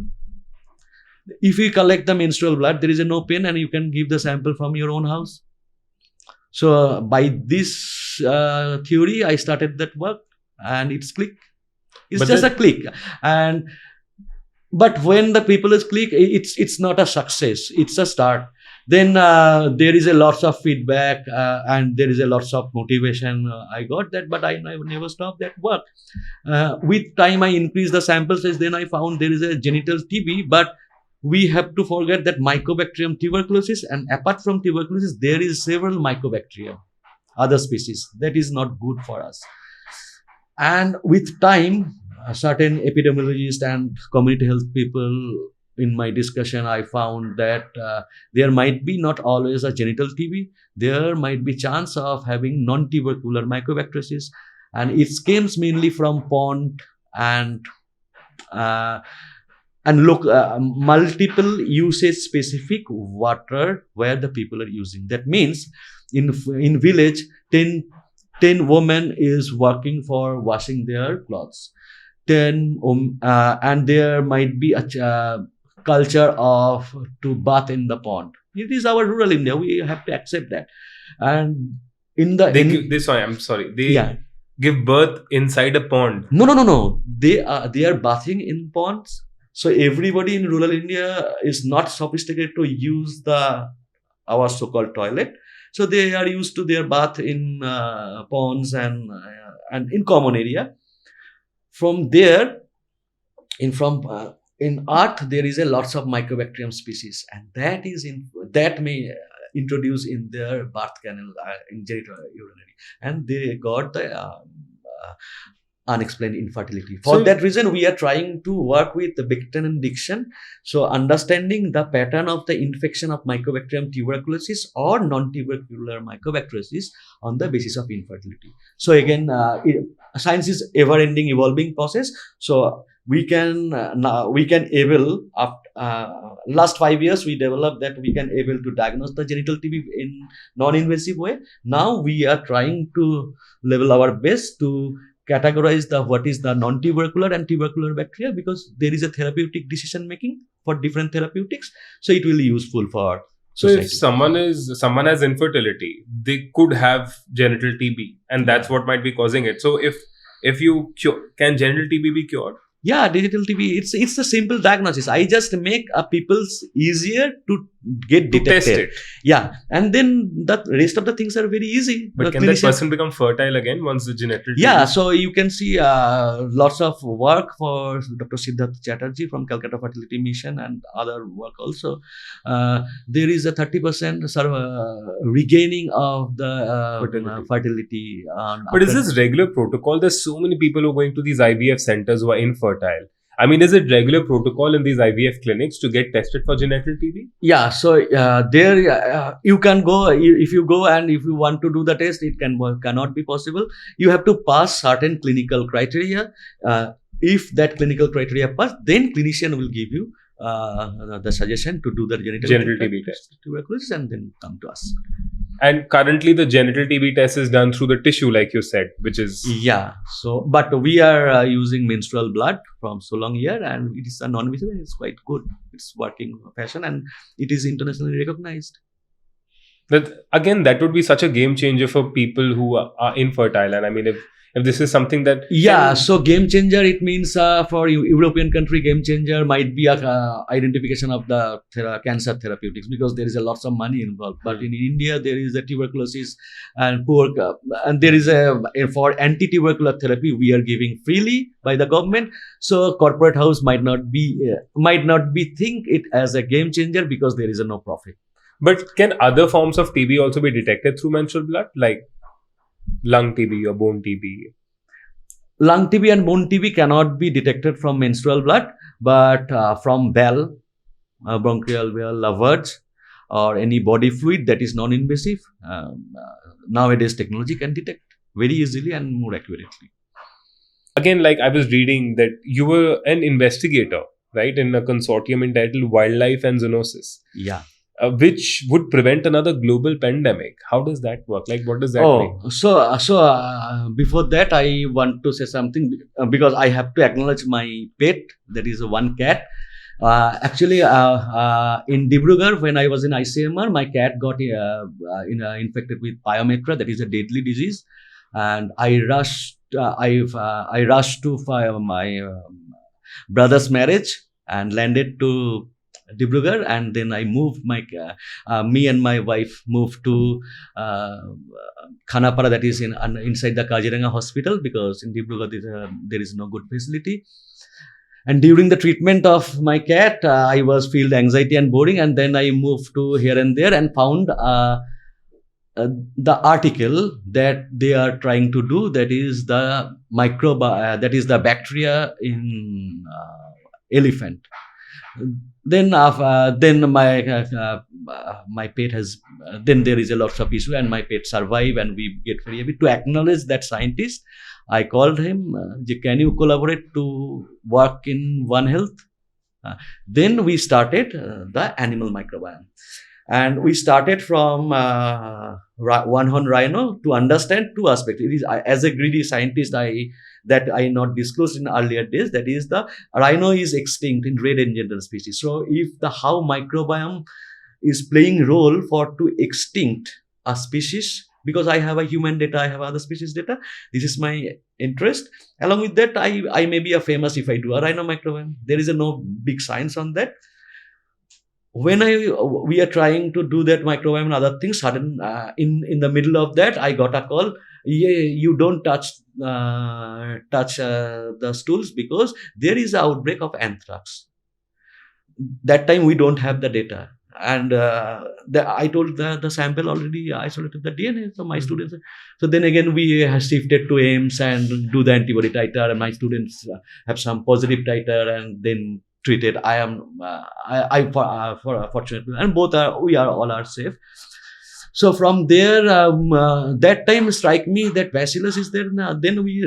If you collect the menstrual blood, there is no pain, and you can give the sample from your own house. So by this theory, I started that work, and it's click. It's just a click. But when the people is click, it's not a success. It's a start. Then there is a lots of feedback, and there is a lots of motivation. I got that, but I never stopped that work. With time, I increased the sample size. Then I found there is a genital TB, but we have to forget that Mycobacterium tuberculosis, and apart from tuberculosis, there is several Mycobacterium, other species. That is not good for us. And with time, certain epidemiologists and community health people, in my discussion, I found that there might be not always a genital TB. There might be chance of having non-tubercular mycobacteriaceae, and it comes mainly from pond and multiple usage specific water where the people are using. That means in village, 10 women is working for washing their clothes. And there might be a culture of to bath in the pond. It is our rural India. We have to accept that. And they give birth inside a pond. No. They are bathing in ponds. So everybody in rural India is not sophisticated to use our so-called toilet. So they are used to their bath in ponds and in common area. From there, in earth, there is a lots of Mycobacterium species, and that may introduce in their birth canal, in genitourinary, and they got the unexplained infertility. For that reason, we are trying to work with the Becton and Dixon. So understanding the pattern of the infection of Mycobacterium tuberculosis or non-tubercular mycobacteriaceae on the basis of infertility. So again, science is ever-ending, evolving process. So we can able last 5 years we developed that we can able to diagnose the genital TB in non-invasive way. Now we are trying to level our best to categorize what is the non-tubercular and tubercular bacteria, because there is a therapeutic decision making for different therapeutics. So it will be useful for society. So if someone has infertility, they could have genital TB, and that's what might be causing it. So if you can genital TB be cured? Yeah, digital TB, it's a simple diagnosis. I just make people's easier to get detected. Test it. Yeah, and then the rest of the things are very easy. But can that person become fertile again once the genital TB? Yeah, so you can see lots of work for Dr. Siddharth Chatterjee from Calcutta Fertility Mission and other work also. There is a 30% regaining of the fertility. But is this regular protocol? There's so many people who are going to these IVF centers who are infertile. I mean, is it regular protocol in these IVF clinics to get tested for genital TB? Yeah, so there you can go. If you go and if you want to do the test, it cannot be possible. You have to pass certain clinical criteria. If that clinical criteria pass, then clinician will give you the suggestion to do the genital TB test, tuberculosis, and then come to us. And currently, the genital TB test is done through the tissue, like you said, which is... Yeah. So, but we are using menstrual blood from so long here, and it is a non-invasive. It's quite good. It's working fashion, and it is internationally recognized. That would be such a game changer for people who are infertile. And I mean, if this is something that Yeah, so game changer, it means for European country, game changer might be a identification of the cancer therapeutics, because there is a lots of money involved. But in India, there is a tuberculosis and poor, and there is for anti-tubercular therapy we are giving freely by the government. So corporate house might not be think it as a game changer, because there is a no profit. But can other forms of TB also be detected through menstrual blood, like lung TB or bone TB? Lung TB and bone TB cannot be detected from menstrual blood, but from bowel, bronchial valve, verge, or any body fluid that is non-invasive, nowadays technology can detect very easily and more accurately. Again, like I was reading that you were an investigator, right, in a consortium entitled Wildlife and Zoonosis. Yeah. Which would prevent another global pandemic. How does that work? Like, what does that mean? So before that, I want to say something, because I have to acknowledge my pet. That is one cat. Actually, in Dibrugarh, when I was in ICMR, my cat got infected with pyometra, that is a deadly disease, and I rushed. I rushed to my brother's marriage and landed to Dibrugarh, and then I moved me and my wife moved to Khanapara, that is inside the Kaziranga hospital, because in Dibrugarh there is no good facility. And during the treatment of my cat, I was feel anxiety and boring, and then I moved to here and there and found the article that they are trying to do, that is the the bacteria in elephant. Then my pet has then there is a lot of issue, and my pet survive, and we get very happy. To acknowledge that scientist, I called him, can you collaborate to work in One Health? Then we started the animal microbiome, and we started from one-horn rhino to understand two aspects. It is, as a greedy scientist, that I not disclosed in earlier days, that is the rhino is extinct in red endangered species. So if how microbiome is playing role for to extinct a species, because I have a human data, I have other species data, this is my interest. Along with that, I may be a famous if I do a rhino microbiome. There is no big science on that. When we are trying to do that microbiome and other things, sudden in the middle of that, I got a call. You don't touch the stools, because there is an outbreak of anthrax. That time we don't have the data, and I told the sample already isolated the DNA. So my students. So then again we have shifted to AIMS and do the antibody titer, and my students have some positive titer, and then treated. I am fortunate, and we all are safe. So from there, that time strike me that bacillus is there now. Then we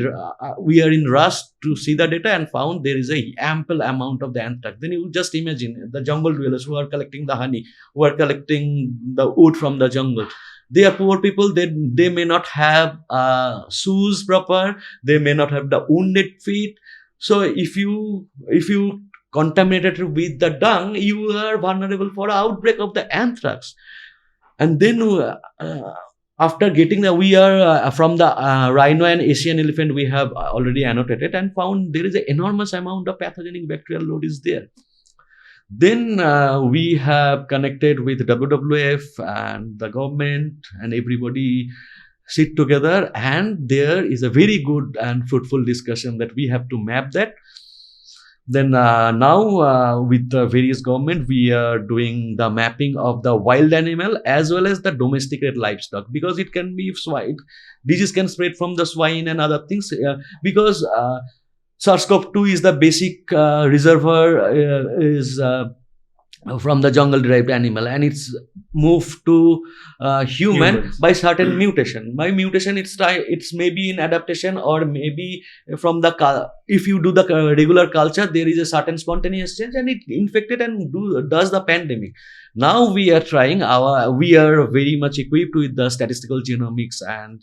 are in rush to see the data and found there is a ample amount of the anthrax. Then you just imagine the jungle dwellers who are collecting the honey, who are collecting the wood from the jungle. They are poor people. They may not have shoes proper. They may not have the wounded feet. So if you contaminated with the dung, you are vulnerable for outbreak of the anthrax. And then after getting we are from the rhino and Asian elephant, we have already annotated and found there is an enormous amount of pathogenic bacterial load is there. Then we have connected with WWF and the government, and everybody sit together, and there is a very good and fruitful discussion that we have to map that. Then now with the various government, we are doing the mapping of the wild animal as well as the domesticated livestock, because it can be swine. Disease can spread from the swine and other things, because SARS-CoV-2 is the basic reservoir is from the jungle-derived animal, and it's moved to human Humans. by certain mutation. By mutation, it's maybe in adaptation, or maybe from the if you do the regular culture, there is a certain spontaneous change, and it infected and does the pandemic. Now we are trying we are very much equipped with the statistical genomics and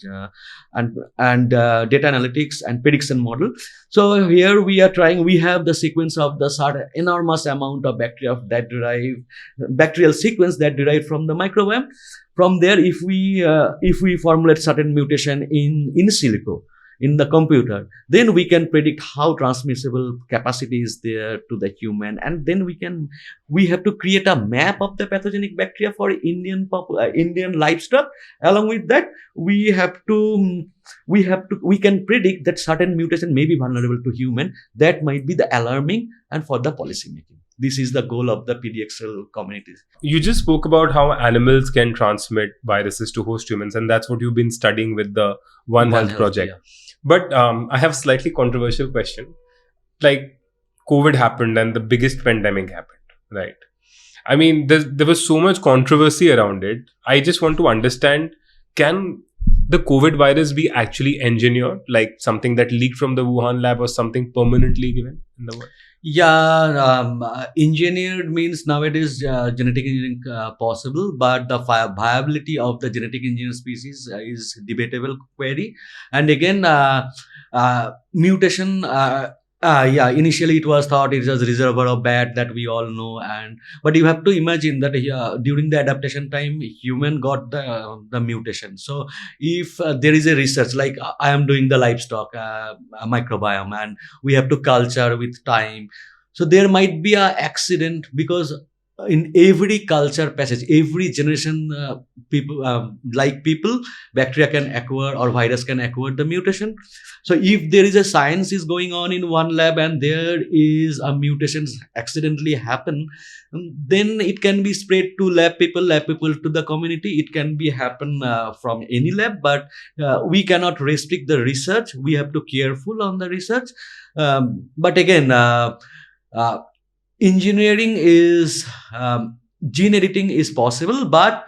data analytics and prediction model. So here we are trying, we have the sequence of the enormous amount of bacteria that derive, bacterial sequence that derive from the microbiome. From there, if we formulate certain mutation in silico in the computer, then we can predict how transmissible capacity is there to the human, and then we have to create a map of the pathogenic bacteria for Indian livestock. Along with that, we can predict that certain mutation may be vulnerable to human. That might be the alarming and for the policy making. This is the goal of the PDXL communities. You just spoke about how animals can transmit viruses to host humans, and that's what you've been studying with the One Health project. Yeah. But I have a slightly controversial question. Like, COVID happened and the biggest pandemic happened, right? I mean, there was so much controversy around it. I just want to understand, can the COVID virus be actually engineered, like something that leaked from the Wuhan lab or something permanently given in the world? Yeah, engineered means nowadays genetic engineering possible, but the viability of the genetic engineered species is debatable query. And again, mutation. Initially it was thought it was reservoir of bat, that we all know, but you have to imagine that during the adaptation time, human got the mutation. So if there is a research, like I am doing the livestock microbiome, and we have to culture with time, so there might be a accident, because in every culture passage, every generation, people, bacteria can acquire or virus can acquire the mutation. So if there is a science is going on in one lab and there is a mutation accidentally happen, then it can be spread to lab people to the community. It can be happen from any lab, but we cannot restrict the research. We have to careful on the research. But again, engineering is gene editing is possible, but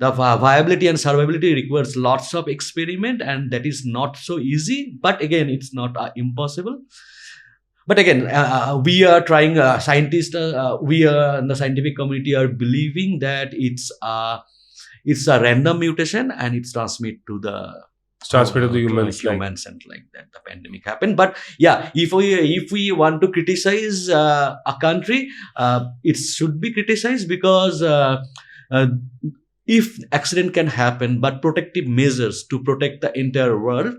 the viability and survivability requires lots of experiment, and that is not so easy. But again, it's not impossible. But again, we are trying. Scientists, we are in the scientific community are believing that it's a random mutation and it's transmitted to the humans, and like that the pandemic happened. But yeah, if we want to criticize a country, it should be criticized, because if accident can happen, but protective measures to protect the entire world,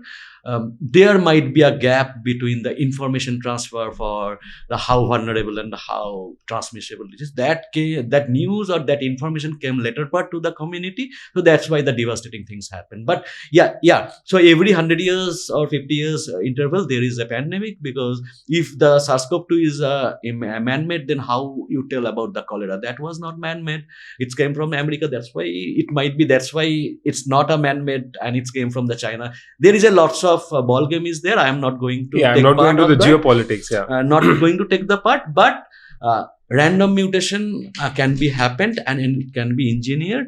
there might be a gap between the information transfer for the how vulnerable and how transmissible it is. That news or that information came later part to the community, so that's why the devastating things happen. But yeah. So every 100 years or 50 years interval, there is a pandemic, because if the SARS-CoV-2 is man-made, then how you tell about the cholera? That was not man-made. It came from America. That's why it's not a man-made, and it came from the China. There is a lots of ball game is there. I am not going to I'm not going to the geopolitics. Not going to take the part, but random mutation can be happened and it can be engineered.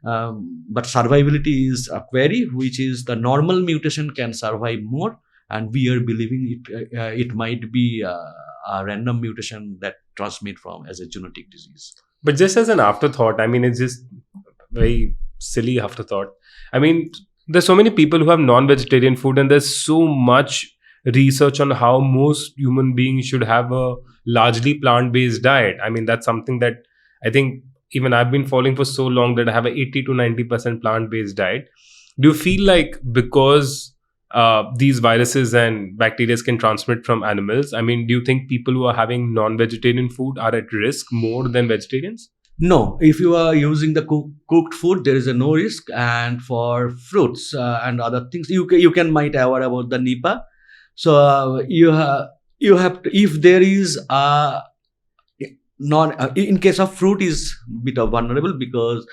But survivability is a query, which is the normal mutation can survive more, and we are believing it might be a random mutation that transmit from as a genetic disease. But just as an afterthought, I mean, it's just very silly afterthought. I mean, there's so many people who have non-vegetarian food, and there's so much research on how most human beings should have a largely plant-based diet. I mean, that's something that I think even I've been following for so long, that I have a 80 to 90% plant-based diet. Do you feel like because these viruses and bacteria can transmit from animals, I mean, do you think people who are having non-vegetarian food are at risk more than vegetarians? No, if you are using the cooked food, there is no risk. And for fruits and other things, you can might aware about the Nipah. So you have to, if there is a in case of fruit is bit of vulnerable, because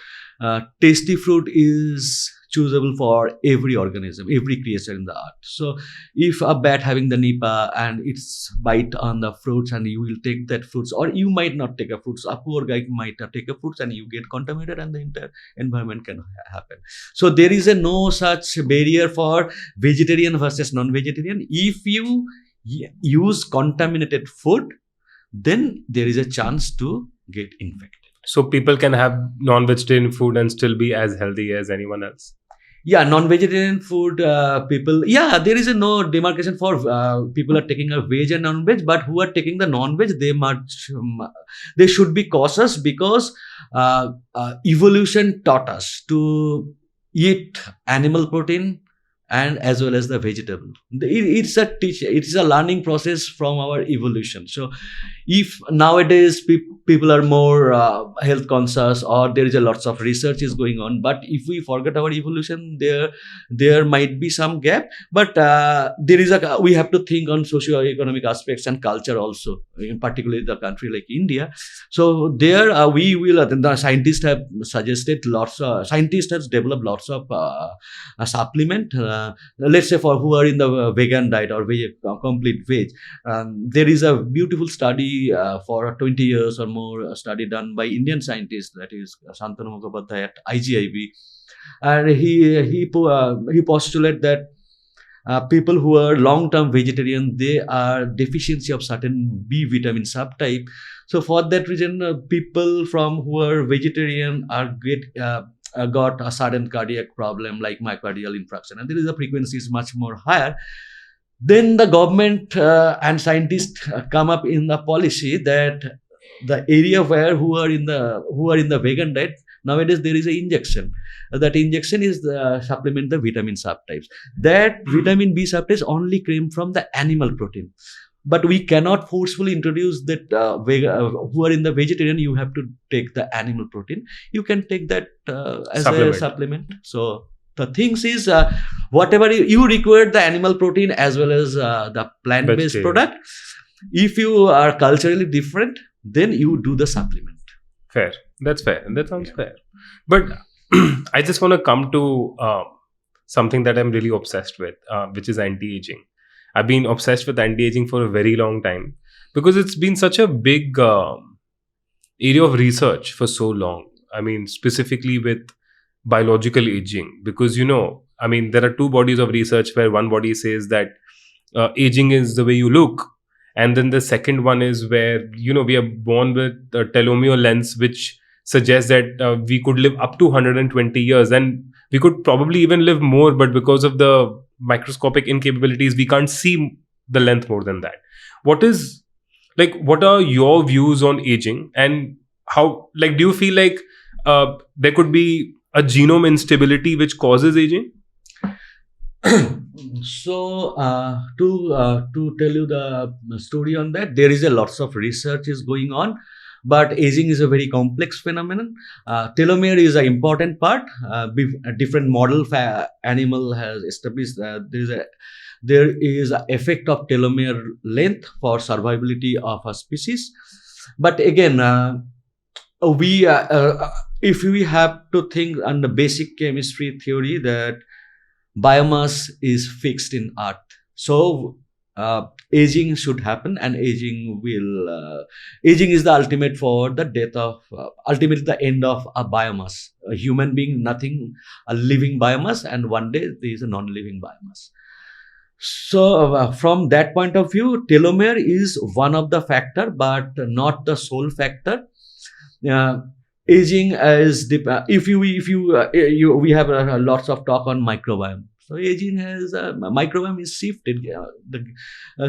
tasty fruit is choosable for every organism, every creature in the earth. So if a bat having the Nipah and it's bite on the fruits, and you will take that fruits, or you might not take a fruits, a poor guy might not take a fruits, and you get contaminated, and the entire environment can happen. So there is no such barrier for vegetarian versus non-vegetarian. If you use contaminated food, then there is a chance to get infected. So people can have non-vegetarian food and still be as healthy as anyone else. Yeah, non-vegetarian food people, yeah, there is a no demarcation for people are taking a veg and non-veg, but who are taking the non-veg, they should be cautious, because evolution taught us to eat animal protein and as well as the vegetable. It's a learning process from our evolution. So if nowadays people are more health conscious, or there is a lots of research is going on, but if we forget our evolution, there might be some gap. But we have to think on socio-economic aspects and culture also, in particularly the country like India. So there we will the scientists have suggested scientists have developed lots of supplement, let's say for who are in the vegan diet or complete veg. There is a beautiful study for 20 years or more, study done by Indian scientists, that is Shantanu Mukhopadhyay at IGIB, and he postulated that people who are long-term vegetarian, they are deficiency of certain B vitamin subtype. So for that reason, people from who are vegetarian got a sudden cardiac problem like myocardial infarction, and there is a frequency is much more higher. Then the government and scientists come up in the policy that the area where who are in the vegan diet, nowadays there is an injection. That injection is supplement the vitamin subtypes. That vitamin B subtypes only came from the animal protein. But we cannot forcefully introduce that who are in the vegetarian, you have to take the animal protein. You can take that as a supplement. So the things is whatever you require the animal protein as well as the plant-based product. If you are culturally different, then you do the supplement. Fair. That's fair. That sounds fair. But I just want to come to something that I'm really obsessed with, which is anti-aging. I've been obsessed with anti-aging for a very long time because it's been such a big area of research for so long. I mean, specifically with biological aging, because, there are two bodies of research where one body says that aging is the way you look. And then the second one is where, we are born with a telomere length, which suggests that we could live up to 120 years. And we could probably even live more, but because of the microscopic incapabilities, we can't see the length more than that. What are your views on aging, and how, do you feel like there could be a genome instability which causes aging? So to tell you the story on that, there is a lots of research is going on, but aging is a very complex phenomenon. Telomere is an important part. A different model animal has established there is an effect of telomere length for survivability of a species. But again, if we have to think on the basic chemistry theory that biomass is fixed in earth, so aging should happen, and aging is the ultimate for the death of ultimately the end of a biomass. A human being, nothing, a living biomass, and one day there is a non-living biomass. So from that point of view, telomere is one of the factor, but not the sole factor. Aging is we have lots of talk on microbiome. So aging has microbiome is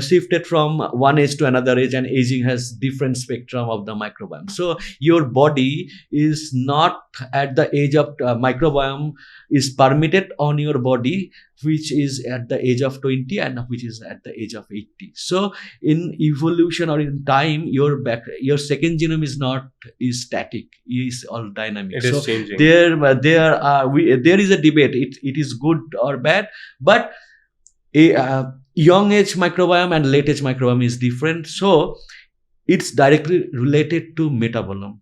shifted from one age to another age, and aging has different spectrum of the microbiome. So your body is not at the age of microbiome is permitted on your body, which is at the age of 20 and which is at the age of 80. So in evolution or in time, your second genome is static, is all dynamic. It is changing. There is a debate. It is good or bad, but a young age microbiome and late age microbiome is different. So it's directly related to metabolome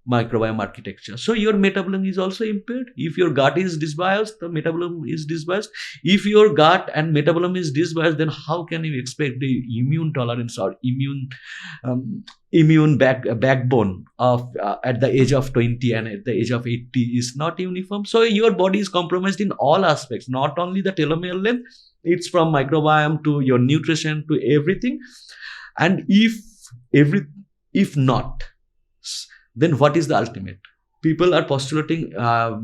microbiome architecture. So your metabolism is also impaired. If your gut is dysbiosed, the metabolism is dysbiosed. If your gut and metabolism is dysbiosed, then how can you expect the immune tolerance or immune backbone of at the age of 20 and at the age of 80 is not uniform? So your body is compromised in all aspects, not only the telomere length, it's from microbiome to your nutrition to everything. And if not, then what is the ultimate? People are postulating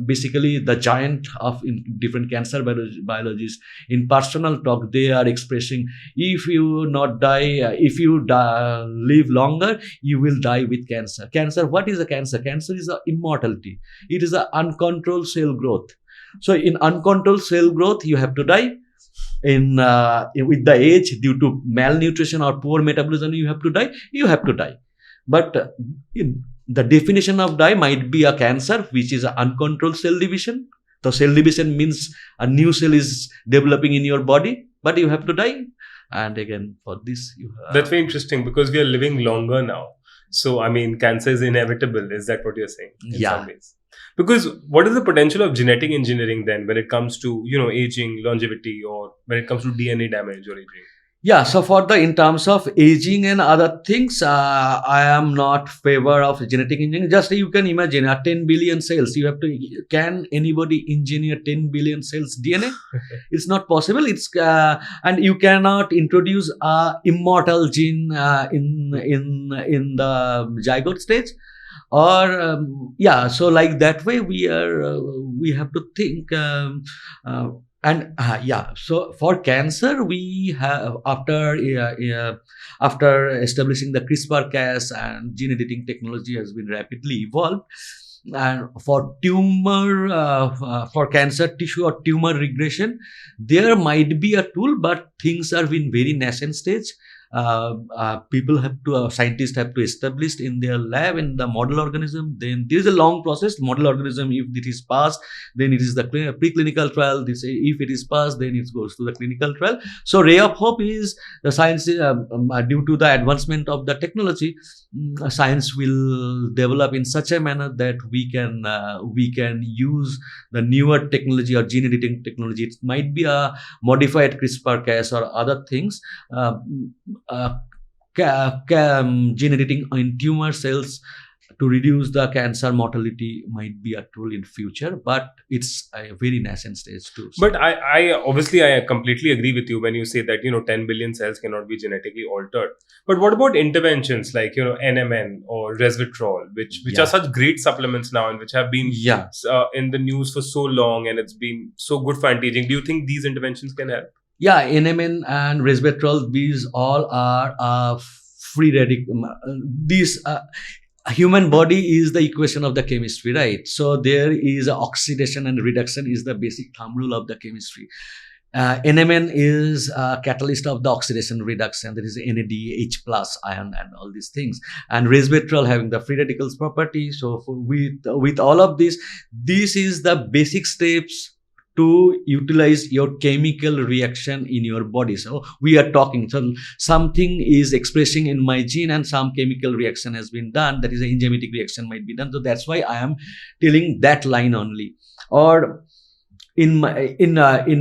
basically the giant of in different cancer biologies. In personal talk, they are expressing, if you not die, if you live longer, you will die with cancer. Cancer, what is a cancer? Cancer is a immortality. It is a uncontrolled cell growth. So in uncontrolled cell growth, you have to die. With the age, due to malnutrition or poor metabolism, you have to die. You have to die. But the definition of die might be a cancer, which is an uncontrolled cell division. So cell division means a new cell is developing in your body, but you have to die. And again, for this, you have... That's very interesting because we are living longer now. So, I mean, cancer is inevitable. Is that what you're saying? In some ways? Because what is the potential of genetic engineering then when it comes to, aging, longevity, or when it comes to DNA damage or aging? Yeah, so in terms of aging and other things, I am not favor of genetic engineering. Just you can imagine 10 billion cells. Can anybody engineer 10 billion cells DNA? It's not possible. And you cannot introduce a immortal gene in the zygote stage. Or so like that way we have to think. So for cancer, we have after establishing the CRISPR-Cas and gene editing technology has been rapidly evolved, and for tumor, for cancer tissue or tumor regression, there might be a tool, but things are in very nascent stage. Scientists have to establish in their lab in the model organism. Then there is a long process. Model organism, if it is passed, then it is the preclinical trial. If it is passed, then it goes to the clinical trial. So ray of hope is the science, due to the advancement of the technology, science will develop in such a manner that we can use the newer technology or gene editing technology. It might be a modified CRISPR-Cas or other things. Gene editing in tumor cells to reduce the cancer mortality might be a tool in future, but it's a very nascent stage too. But I completely agree with you when you say that 10 billion cells cannot be genetically altered. But what about interventions like NMN or resveratrol, which are such great supplements now and which have been in the news for so long, and it's been so good for anti-aging? Do you think these interventions can help? Yeah, NMN and resveratrol, these all are free radical. Human body is the equation of the chemistry, right? So there is oxidation and reduction is the basic thumb rule of the chemistry. NMN is a catalyst of the oxidation reduction. There is NAD, H plus ion and all these things. And resveratrol having the free radicals property. So with all of this is the basic steps to utilize your chemical reaction in your body. So we are talking, so something is expressing in my gene and some chemical reaction has been done. That is an enzymatic reaction might be done. So that's why I am telling that line only. Or in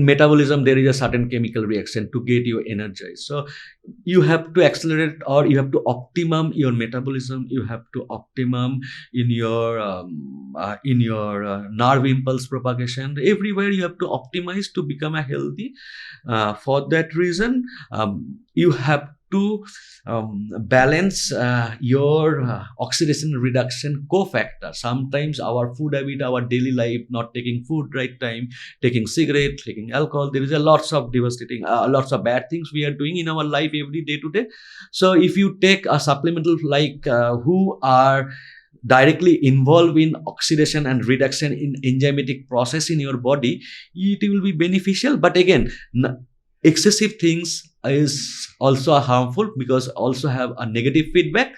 metabolism, there is a certain chemical reaction to get you energized. So you have to accelerate or you have to optimum your metabolism. You have to optimum in your nerve impulse propagation. Everywhere you have to optimize to become a healthy. For that reason, you have to balance your oxidation reduction cofactor. Sometimes our food habit, our daily life, not taking food right time, taking cigarette, taking alcohol, there is a lots of devastating, lots of bad things we are doing in our life every day to day. So if you take a supplemental like who are directly involved in oxidation and reduction in enzymatic process in your body, it will be beneficial. But again, excessive things is also harmful because also have a negative feedback.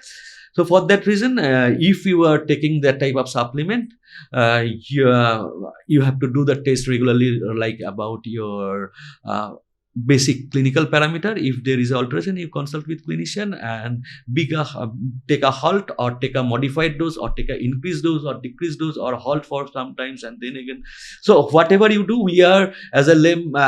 So for that reason, if you are taking that type of supplement, you have to do the test regularly, like about your basic clinical parameter. If there is alteration, you consult with clinician and take a halt or take a modified dose or take a increased dose or decreased dose or halt for sometimes and then again. So whatever you do, we are as a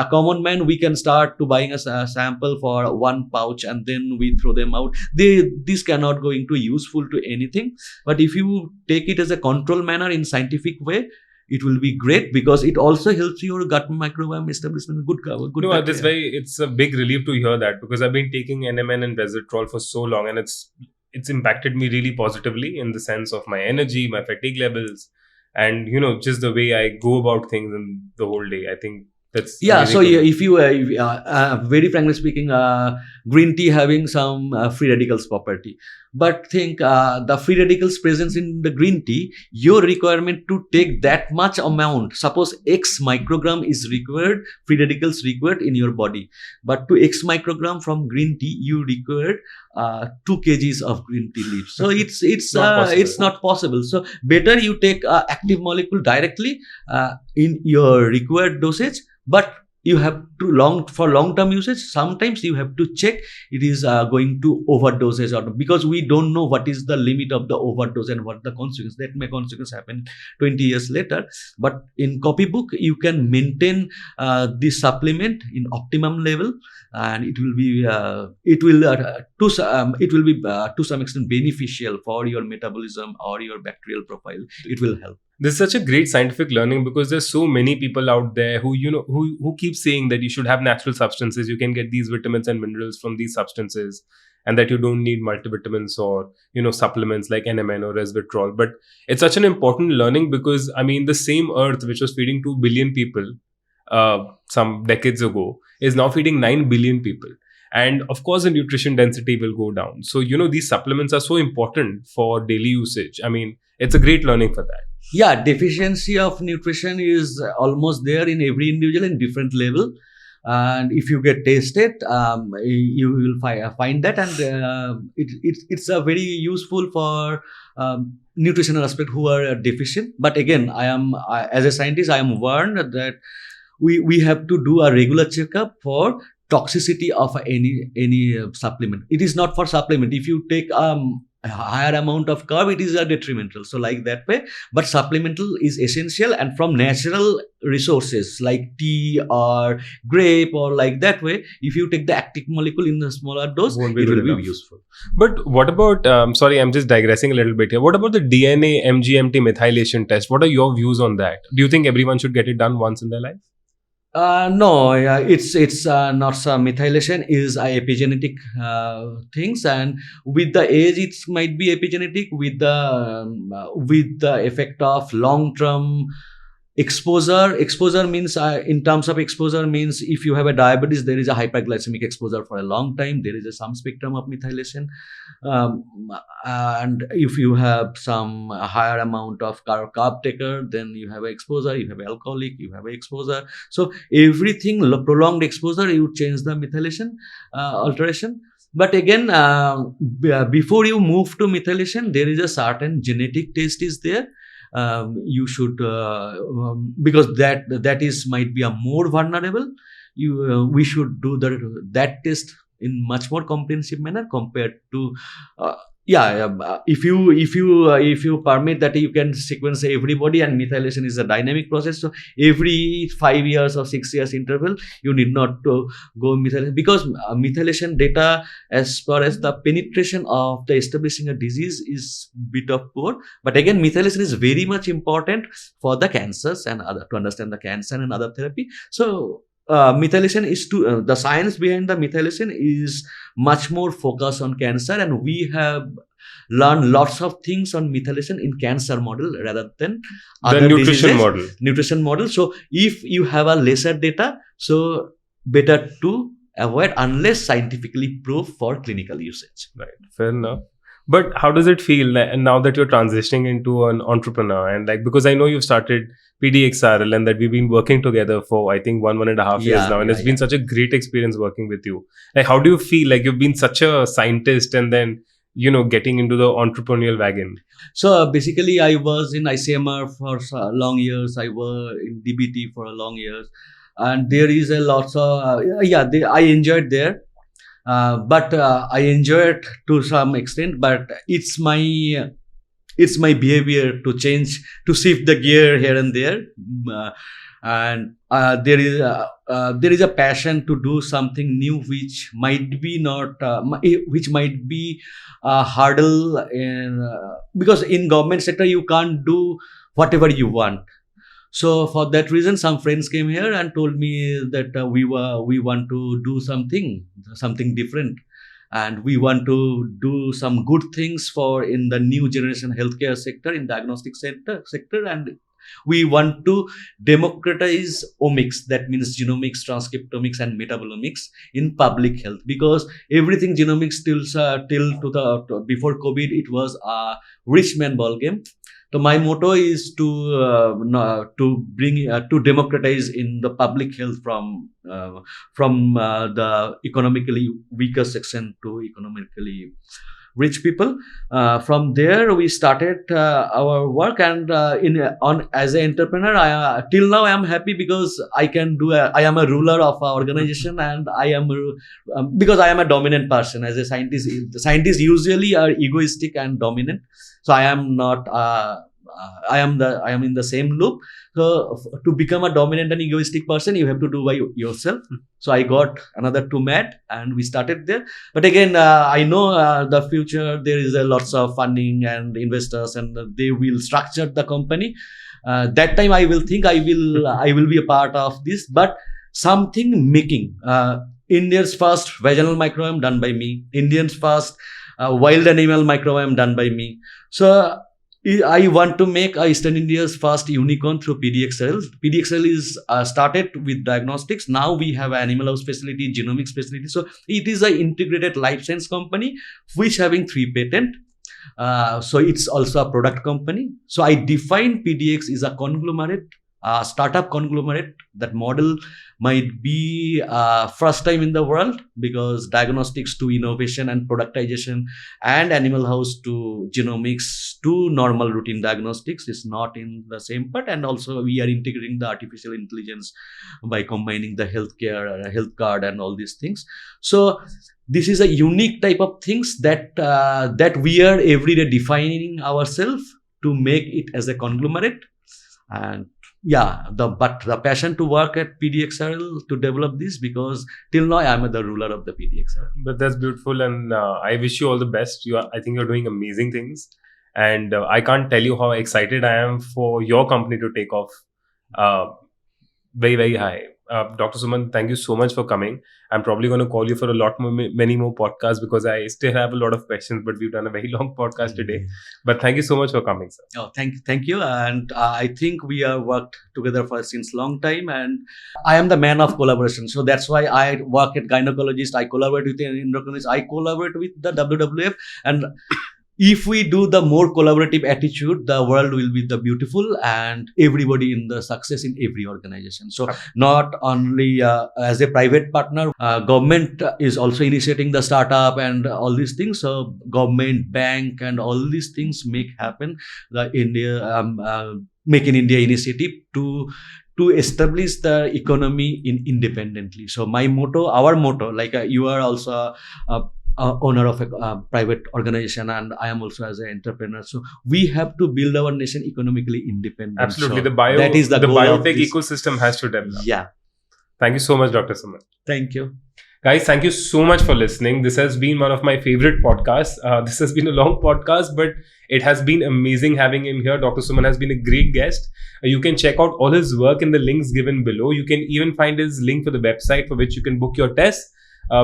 common man, we can start to buying a sample for one pouch and then we throw them out. This cannot going to useful to anything. But if you take it as a control manner in scientific way, it will be great because it also helps your gut microbiome establishment. Good. It's a big relief to hear that because I've been taking NMN and resveratrol for so long and it's it's impacted me really positively in the sense of my energy, my fatigue levels, and just the way I go about things in the whole day. I think that's Yeah, really so yeah, good. if you, very frankly speaking, green tea having some free radicals property, but think the free radicals presence in the green tea, your requirement to take that much amount, suppose X microgram is required, free radicals required in your body, but to X microgram from green tea, you required 2 kgs of green tea leaves. So Not possible. it's not possible. So better you take active molecule directly in your required dosage, but you have to long term usage, sometimes you have to check it is going to overdoses or not, because we don't know what is the limit of the overdose and what the consequence that may consequence happen 20 years later. But in copybook you can maintain this supplement in optimum level, and it will be to some extent beneficial for your metabolism or your bacterial profile. It will help. This is such a great scientific learning, because there's so many people out there who who keep saying that you should have natural substances, you can get these vitamins and minerals from these substances, and that you don't need multivitamins or supplements like NMN or resveratrol. But it's such an important learning, because I mean, the same earth which was feeding 2 billion people some decades ago is now feeding 9 billion people, and of course the nutrition density will go down. So these supplements are so important for daily usage. I mean, it's a great learning for that. Yeah, deficiency of nutrition is almost there in every individual in different level, and if you get tested, you will find that, and it's a very useful for nutritional aspect who are deficient. But again, as a scientist, I am warned that we have to do a regular checkup for toxicity of any supplement. It is not for supplement. If you take a higher amount of carb, it is a detrimental. So like that way, but supplemental is essential, and from natural resources like tea or grape or like that way, if you take the active molecule in a smaller dose, Won't be it good will enough. be useful. But what about, sorry, I'm just digressing a little bit here. What about the DNA MGMT methylation test? What are your views on that? Do you think everyone should get it done once in their life? No, it's not some methylation is epigenetic things, and with the age it might be epigenetic with the effect of long term exposure means, in terms of exposure means, if you have a diabetes, there is a hyperglycemic exposure for a long time, there is some spectrum of methylation, um, and if you have some higher amount of carb taker, then you have exposure, you have alcoholic, you have exposure. So everything prolonged exposure, you change the methylation alteration. But again, before you move to methylation, there is a certain genetic test is there. You should, because that is might be a more vulnerable. We should do that test in much more comprehensive manner compared to if you permit that, you can sequence everybody, and methylation is a dynamic process, so every 5 years or 6 years interval you need not to go methylation, because methylation data as far as the penetration of the establishing a disease is bit of poor. But again, methylation is very much important for the cancers and other, to understand the cancer and other therapy. So methylation is the science behind the methylation is much more focused on cancer, and we have learned lots of things on methylation in cancer model rather than other nutrition model. So if you have a lesser data, so better to avoid unless scientifically proved for clinical usage. Right, fair enough. But how does it feel now that you're transitioning into an entrepreneur, and because I know you've started PDXRL and that we've been working together for I think 1.5 years now, and it's been such a great experience working with you. How do you feel you've been such a scientist and then getting into the entrepreneurial wagon? So basically, I was in ICMR for long years. I was in DBT for a long years, and there is a lot of I enjoyed there. But I enjoy it to some extent, but it's my behavior to change, to shift the gear here and there, and there is a passion to do something new, which might be not which might be a hurdle because in government sector you can't do whatever you want. So for that reason, some friends came here and told me that we want to do something different. and we want to do some good things for in the new generation healthcare sector, in diagnostic sector, and we want to democratize omics, that means genomics, transcriptomics, and metabolomics in public health, because everything genomics till before COVID, it was a rich man ball game. So my motto is to bring to democratize in the public health from the economically weaker section to economically rich people. From there, we started our work, and as an entrepreneur, till now I am happy because I can do. I am a ruler of our organization, and I am because I am a dominant person. As a scientist, scientists usually are egoistic and dominant. So I am not. I am in the same loop. So to become a dominant and egoistic person, you have to do by yourself. So I got another two mat, and we started there. But again, I know the future, there is lots of funding and investors, and they will structure the company. That time I will think I will be a part of this, but something making India's first vaginal microbiome done by me, India's first wild animal microbiome done by me. So I want to make Eastern India's first unicorn through PDXL. PDXL is started with diagnostics. Now we have an animal house facility, genomics facility. So it is an integrated life science company which having 3 patents. So it's also a product company. So I define PDX is a conglomerate, startup conglomerate. That model might be first time in the world, because diagnostics to innovation and productization, and animal house to genomics to normal routine diagnostics is not in the same part. And also we are integrating the artificial intelligence by combining the healthcare, health card, and all these things. So this is a unique type of things that that we are every day defining ourselves to make it as a conglomerate. And yeah, the passion to work at PDXRL to develop this, because till now I am the ruler of the PDXRL. But that's beautiful, and I wish you all the best. I think you're doing amazing things, and I can't tell you how excited I am for your company to take off very, very high. Dr. Suman, thank you so much for coming. I'm probably going to call you for a lot more, many more podcasts, because I still have a lot of questions, but we've done a very long podcast today. But thank you so much for coming, sir. Oh, thank you. And I think we have worked together for since long time, and I am the man of collaboration. So that's why I work at gynecologist. I collaborate with the endocrinologist. I collaborate with the WWF, and if we do the more collaborative attitude, the world will be the beautiful, and everybody in the success in every organization. So not only as a private partner, government is also initiating the startup and all these things. So government, bank, and all these things make happen. The Make in India initiative to establish the economy independently. So my motto, our motto, like you are also owner of a private organization, and I am also as an entrepreneur. So we have to build our nation economically independent. Absolutely, so that is the biotech ecosystem has to develop. Yeah. Thank you so much, Dr. Suman. Thank you. Guys, thank you so much for listening. This has been one of my favorite podcasts. This has been a long podcast, but it has been amazing having him here. Dr. Suman has been a great guest. You can check out all his work in the links given below. You can even find his link for the website for which you can book your test.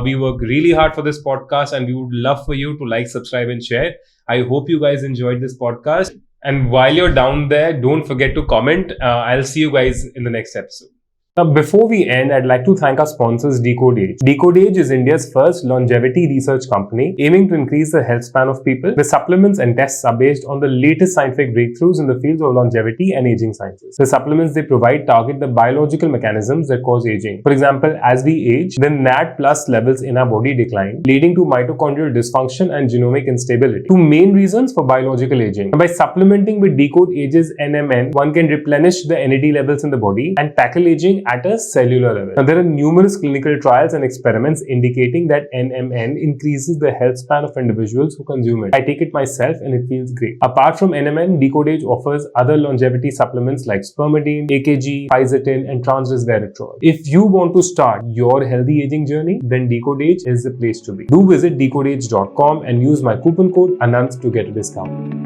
We work really hard for this podcast, and we would love for you to like, subscribe, and share. I hope you guys enjoyed this podcast. And while you're down there, don't forget to comment. I'll see you guys in the next episode. Now, before we end, I'd like to thank our sponsors, DecodeAge. DecodeAge is India's first longevity research company aiming to increase the health span of people. The supplements and tests are based on the latest scientific breakthroughs in the fields of longevity and aging sciences. The supplements they provide target the biological mechanisms that cause aging. For example, as we age, the NAD plus levels in our body decline, leading to mitochondrial dysfunction and genomic instability. Two main reasons for biological aging. By supplementing with DecodeAge's NMN, one can replenish the NAD levels in the body and tackle aging at a cellular level. Now, there are numerous clinical trials and experiments indicating that NMN increases the health span of individuals who consume it. I take it myself and it feels great. Apart from NMN, DecodeAge offers other longevity supplements like spermidine, AKG, fisetin, and transresveratrol. If you want to start your healthy aging journey, then DecodeAge is the place to be. Do visit decodeage.com and use my coupon code Anant to get a discount.